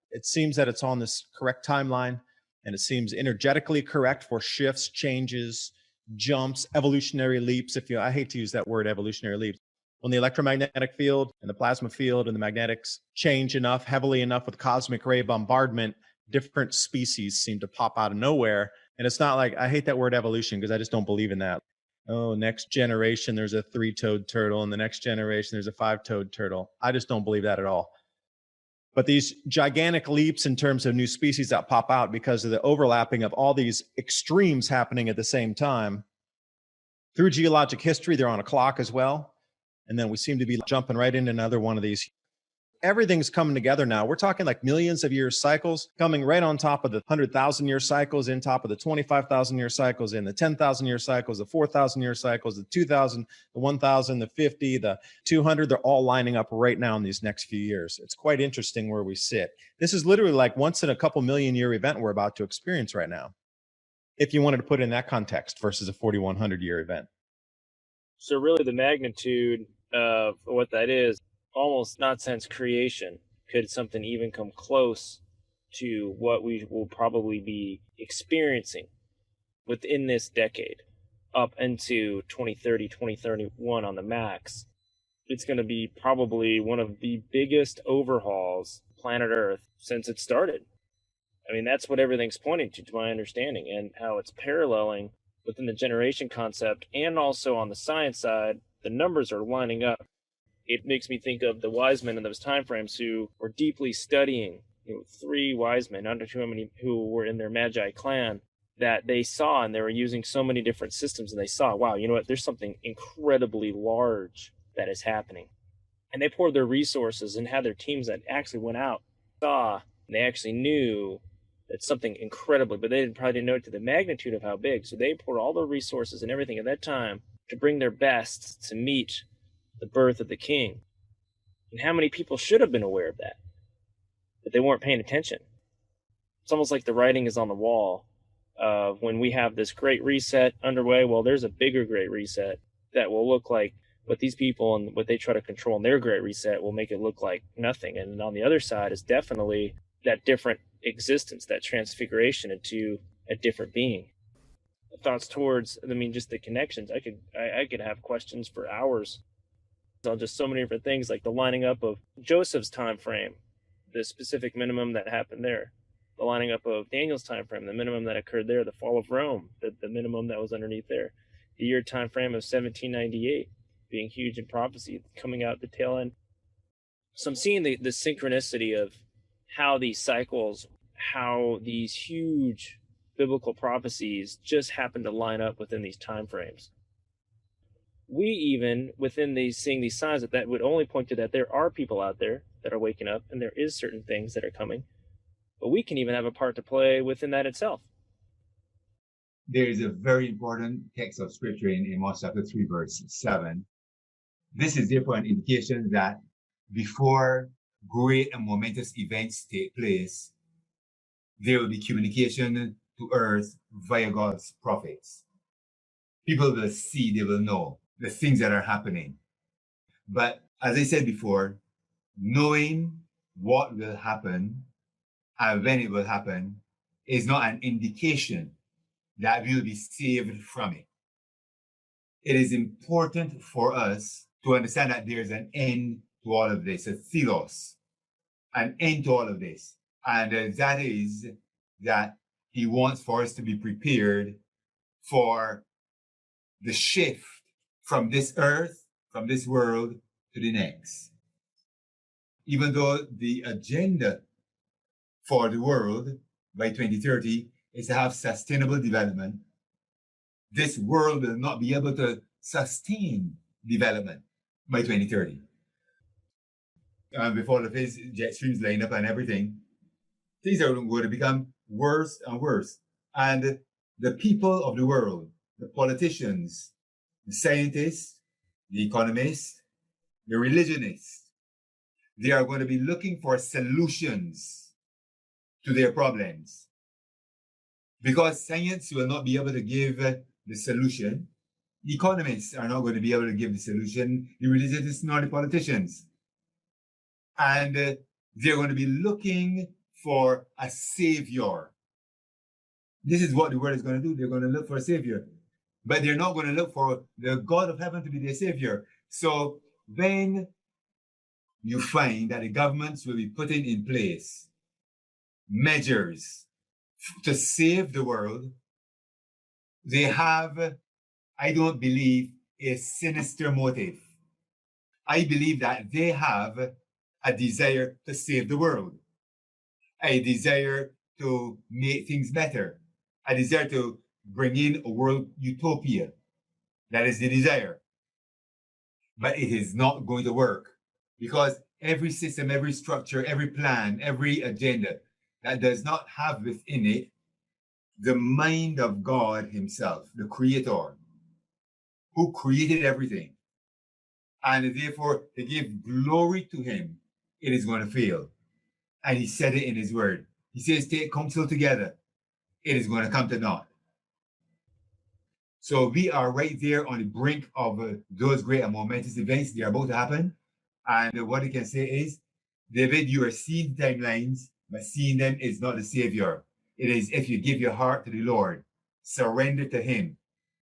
[SPEAKER 2] It seems that it's on this correct timeline, and it seems energetically correct for shifts, changes, jumps, evolutionary leaps. I hate to use that word, evolutionary leaps. When the electromagnetic field and the plasma field and the magnetics change heavily enough with cosmic ray bombardment, different species seem to pop out of nowhere. And it's not like, I hate that word evolution because I just don't believe in that. Oh, next generation, there's a 3-toed turtle, and the next generation, there's a 5-toed turtle. I just don't believe that at all. But these gigantic leaps in terms of new species that pop out because of the overlapping of all these extremes happening at the same time. Through geologic history, they're on a clock as well. And then we seem to be jumping right into another one of these. Everything's coming together now. We're talking like millions of year cycles coming right on top of the 100,000 year cycles, in top of the 25,000 year cycles, in the 10,000 year cycles, the 4,000 year cycles, the 2,000, the 1,000, the 50, the 200. They're all lining up right now in these next few years. It's quite interesting where we sit. This is literally like once in a couple million year event we're about to experience right now, if you wanted to put it in that context versus a 4,100 year event.
[SPEAKER 3] So really the magnitude of what that is, almost not since creation could something even come close to what we will probably be experiencing within this decade up into 2030, 2031 on the max. It's going to be probably one of the biggest overhauls planet Earth since it started. I mean, that's what everything's pointing to my understanding, and how it's paralleling within the generation concept, and also on the science side, the numbers are lining up. It makes me think of the wise men in those time frames who were deeply studying, 3 wise men, under who were in their Magi clan, that they saw, and they were using so many different systems, and they saw, wow, you know what, there's something incredibly large that is happening. And they poured their resources and had their teams that actually went out, saw, and they actually knew that something incredibly, but they probably didn't know it to the magnitude of how big. So they poured all their resources and everything at that time to bring their best to meet the birth of the king. And how many people should have been aware of that, but they weren't paying attention? It's almost like the writing is on the wall of when we have this great reset underway. Well, there's a bigger great reset that will look like what these people and what they try to control in their great reset will make it look like nothing. And on the other side is definitely that different existence, that transfiguration into a different being. Thoughts towards, just the connections. I could have questions for hours on just so many different things, like the lining up of Joseph's time frame, the specific minimum that happened there, the lining up of Daniel's time frame, the minimum that occurred there, the fall of Rome, the minimum that was underneath there, the year time frame of 1798, being huge in prophecy coming out the tail end. So I'm seeing the synchronicity of how these cycles, how these huge biblical prophecies just happen to line up within these time frames. We even within these seeing these signs that would only point to that there are people out there that are waking up and there is certain things that are coming, but we can even have a part to play within that itself.
[SPEAKER 1] There is a very important text of scripture in Amos chapter 3, verse 7. This is therefore an indication that before great and momentous events take place, there will be communication to earth via God's prophets. People will see, they will know the things that are happening. But as I said before, knowing what will happen and when it will happen is not an indication that we will be saved from it. It is important for us to understand that there's an end to all of this, a telos, an end to all of this. And that is that he wants for us to be prepared for the shift from this earth, from this world to the next. Even though the agenda for the world by 2030 is to have sustainable development, this world will not be able to sustain development by 2030. Before the jet streams line up and everything, things are going to become worse and worse. And the people of the world, the politicians, the scientists, the economists, the religionists, they are going to be looking for solutions to their problems. Because science will not be able to give the solution, the economists are not going to be able to give the solution, the religionists nor the politicians. And they're going to be looking for a savior. This is what the world is going to do. They're going to look for a savior. But they're not going to look for the God of heaven to be their savior. So when you find that the governments will be putting in place measures to save the world, they have, I don't believe, a sinister motive. I believe that they have a desire to save the world, a desire to make things better, a desire to bring in a world utopia. That is the desire. But it is not going to work because every system, every structure, every plan, every agenda that does not have within it the mind of God himself, the creator, who created everything, and therefore to give glory to him, it is going to fail. And he said it in his word. He says, take counsel together. It is going to come to naught. So we are right there on the brink of those great and momentous events. They are about to happen. And what I can say is, David, you are seeing timelines, but seeing them is not the savior. It is if you give your heart to the Lord, surrender to him,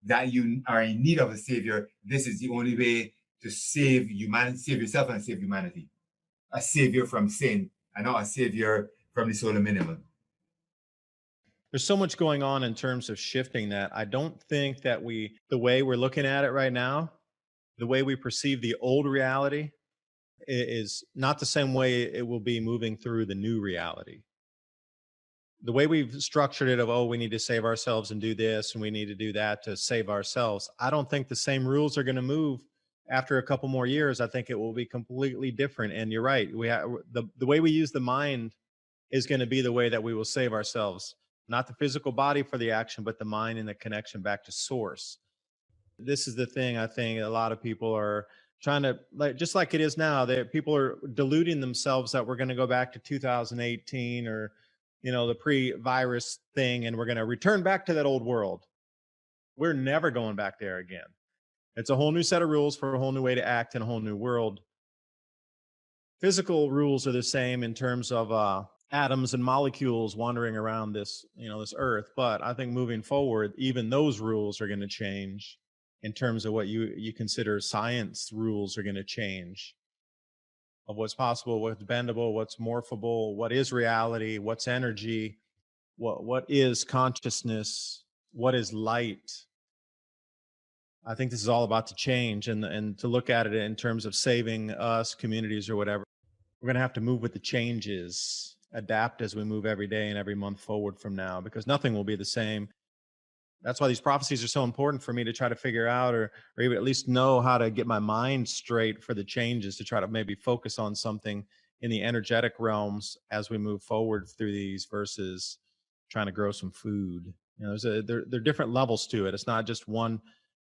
[SPEAKER 1] that you are in need of a savior. This is the only way to save humanity, save yourself and save humanity. A savior from sin and not a savior from the solar minimum.
[SPEAKER 2] There's so much going on in terms of shifting that I don't think that the way we're looking at it right now, the way we perceive the old reality is not the same way it will be moving through the new reality. The way we've structured it of, oh, we need to save ourselves and do this and we need to do that to save ourselves. I don't think the same rules are going to move after a couple more years. I think it will be completely different. And you're right. The way we use the mind is going to be the way that we will save ourselves. Not the physical body for the action, but the mind and the connection back to source. This is the thing I think a lot of people are trying to, like, just like it is now, that people are deluding themselves that we're going to go back to 2018 or, the pre-virus thing, and we're going to return back to that old world. We're never going back there again. It's a whole new set of rules for a whole new way to act in a whole new world. Physical rules are the same in terms of atoms and molecules wandering around this, this earth. But I think moving forward, even those rules are going to change in terms of what you consider science rules are going to change of what's possible, what's bendable, what's morphable, what is reality, what's energy, what is consciousness, what is light. I think this is all about to change, and to look at it in terms of saving us, communities, or whatever. We're going to have to move with the changes, adapt as we move every day and every month forward from now, because nothing will be the same. That's why these prophecies are so important for me to try to figure out, or even at least know how to get my mind straight for the changes, to try to maybe focus on something in the energetic realms as we move forward through these, versus trying to grow some food. There are different levels to it. It's not just one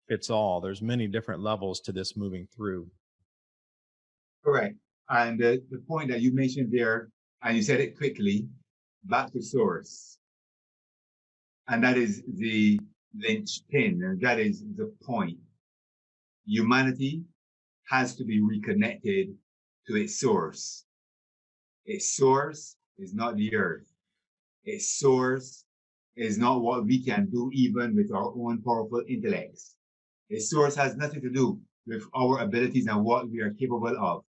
[SPEAKER 2] fits all. There's many different levels to this moving through.
[SPEAKER 1] Correct. And the point that you mentioned there, and you said it quickly, back to source. And that is the linchpin, and that is the point. Humanity has to be reconnected to its source. Its source is not the earth. Its source is not what we can do even with our own powerful intellects. Its source has nothing to do with our abilities and what we are capable of.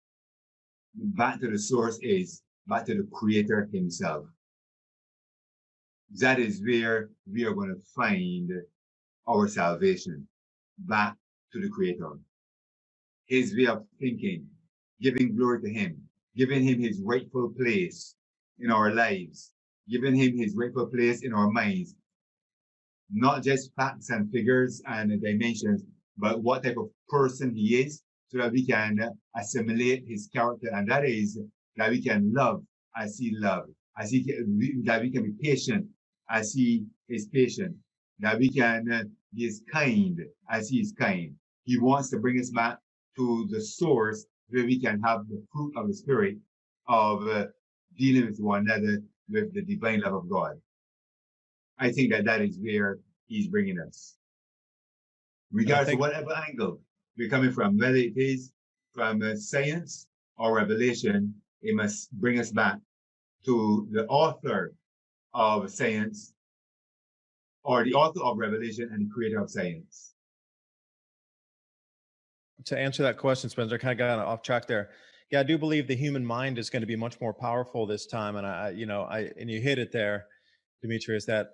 [SPEAKER 1] Back to the source is back to the creator himself. That is where we are going to find our salvation, back to the creator. His way of thinking, giving glory to him, giving him his rightful place in our lives, giving him his rightful place in our minds, not just facts and figures and dimensions, but what type of person he is, so that we can assimilate his character. And that is that we can love as he loved, that we can be patient as he is patient, that we can be as kind as he is kind. He wants to bring us back to the source where we can have the fruit of the Spirit of dealing with one another with the divine love of God. I think that is where he's bringing us. Regardless of whatever angle we're coming from, whether it is from science or revelation, it must bring us back to the author of science, or the author of revelation and the creator of science.
[SPEAKER 2] To answer that question, Spencer, I kind of got off track there. Yeah, I do believe the human mind is going to be much more powerful this time. And and you hit it there, Demetrius, that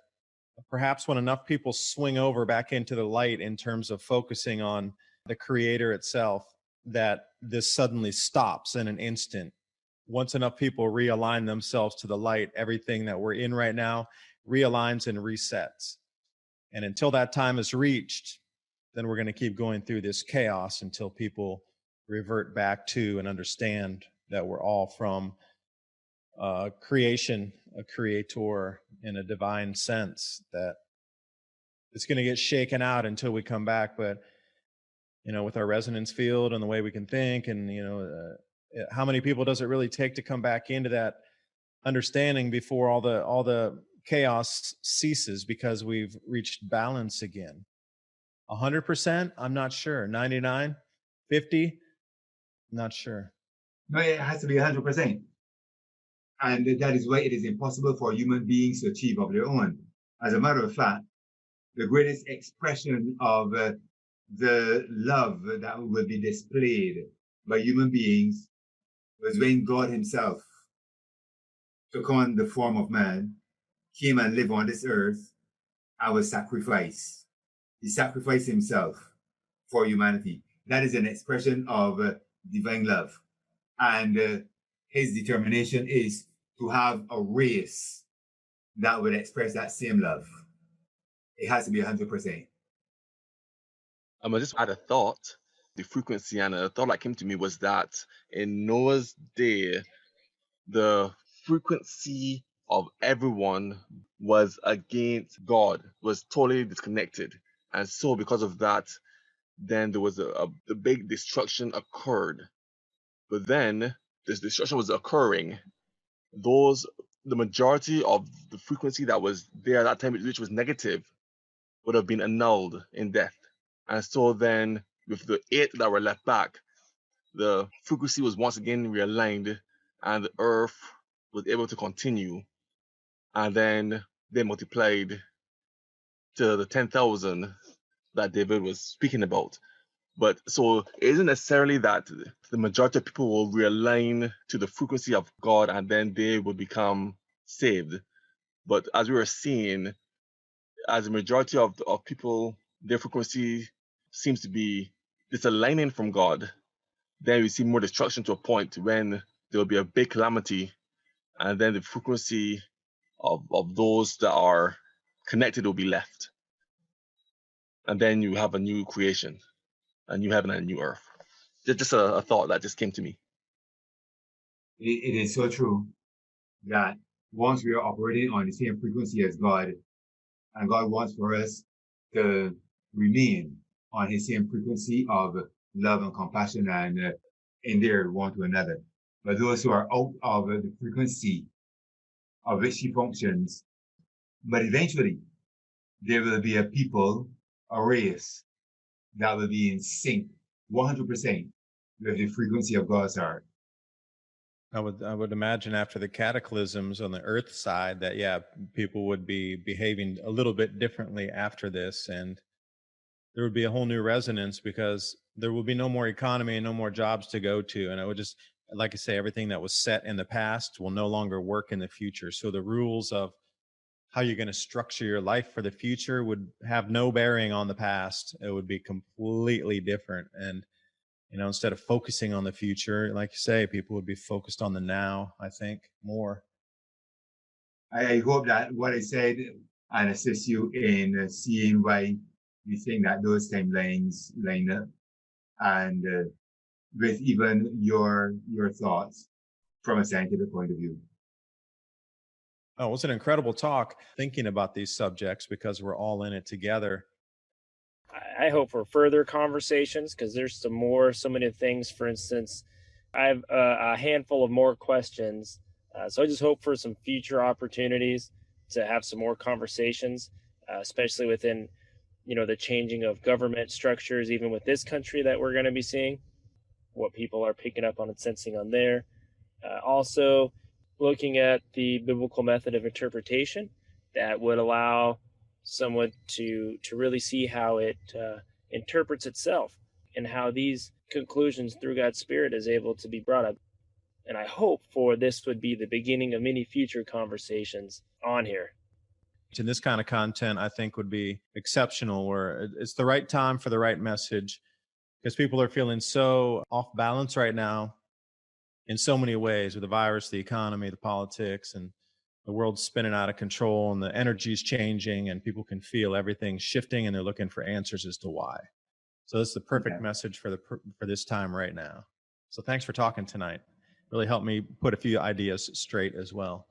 [SPEAKER 2] perhaps when enough people swing over back into the light in terms of focusing on the creator itself, that this suddenly stops in an instant. Once enough people realign themselves to the light, everything that we're in right now realigns and resets. And until that time is reached, then we're going to keep going through this chaos until people revert back to and understand that we're all from creation, a creator in a divine sense, that it's going to get shaken out until we come back. But, with our resonance field and the way we can think, and, how many people does it really take to come back into that understanding before all the chaos ceases, because we've reached balance again? 100%? I'm not sure. 99? 50? Not sure.
[SPEAKER 1] No, it has to be 100%. And that is why it is impossible for human beings to achieve of their own. As a matter of fact, the greatest expression of the love that will be displayed by human beings was when God himself took on the form of man, came and lived on this earth, and was sacrificed. He sacrificed himself for humanity. That is an expression of divine love. And his determination is to have a race that would express that same love. It has to be 100%.
[SPEAKER 4] I just had a thought, the frequency, and a thought that came to me was that in Noah's day, the frequency of everyone was against God, was totally disconnected. And so because of that, then there was a big destruction occurred. But then this destruction was occurring. The majority of the frequency that was there at that time, which was negative, would have been annulled in death. And so then with the 8 that were left back, the frequency was once again realigned, and the earth was able to continue. And then they multiplied to the 10,000 that David was speaking about. But so it isn't necessarily that the majority of people will realign to the frequency of God and then they will become saved. But as we were seeing, as the majority of people, their frequency seems to be disaligning from God, then we see more destruction to a point when there will be a big calamity, and then the frequency of those that are connected will be left. And then you have a new creation, a new heaven and a new earth. Just a thought that just came to me.
[SPEAKER 1] It is so true that once we are operating on the same frequency as God, and God wants for us to remain on his same frequency of love and compassion and endear one to another. But those who are out of the frequency of which he functions, but eventually there will be a people, a race that will be in sync 100% with the frequency of God's heart.
[SPEAKER 2] I would imagine after the cataclysms on the earth side that, yeah, people would be behaving a little bit differently after this, and there would be a whole new resonance because there will be no more economy and no more jobs to go to. And it would just, like I say, everything that was set in the past will no longer work in the future. So the rules of how you're going to structure your life for the future would have no bearing on the past. It would be completely different. And instead of focusing on the future, like you say, people would be focused on the now, I think, more.
[SPEAKER 1] I hope that what I said and assist you in seeing why we think that those timelines line up, and with even your thoughts from a scientific point of view.
[SPEAKER 2] Oh, it was an incredible talk thinking about these subjects because we're all in it together.
[SPEAKER 3] I hope for further conversations because there's so many things. For instance, I have a handful of more questions. So I just hope for some future opportunities to have some more conversations, especially within, the changing of government structures, even with this country that we're going to be seeing, what people are picking up on and sensing on there. Also, looking at the biblical method of interpretation that would allow someone to really see how it interprets itself and how these conclusions through God's Spirit is able to be brought up. And I hope for this would be the beginning of many future conversations on here.
[SPEAKER 2] And this kind of content, I think, would be exceptional, where it's the right time for the right message, because people are feeling so off balance right now in so many ways, with the virus, the economy, the politics, and the world's spinning out of control, and the energy's changing, and people can feel everything shifting, and they're looking for answers as to why. So this is the perfect message for this time right now. So thanks for talking tonight. Really helped me put a few ideas straight as well.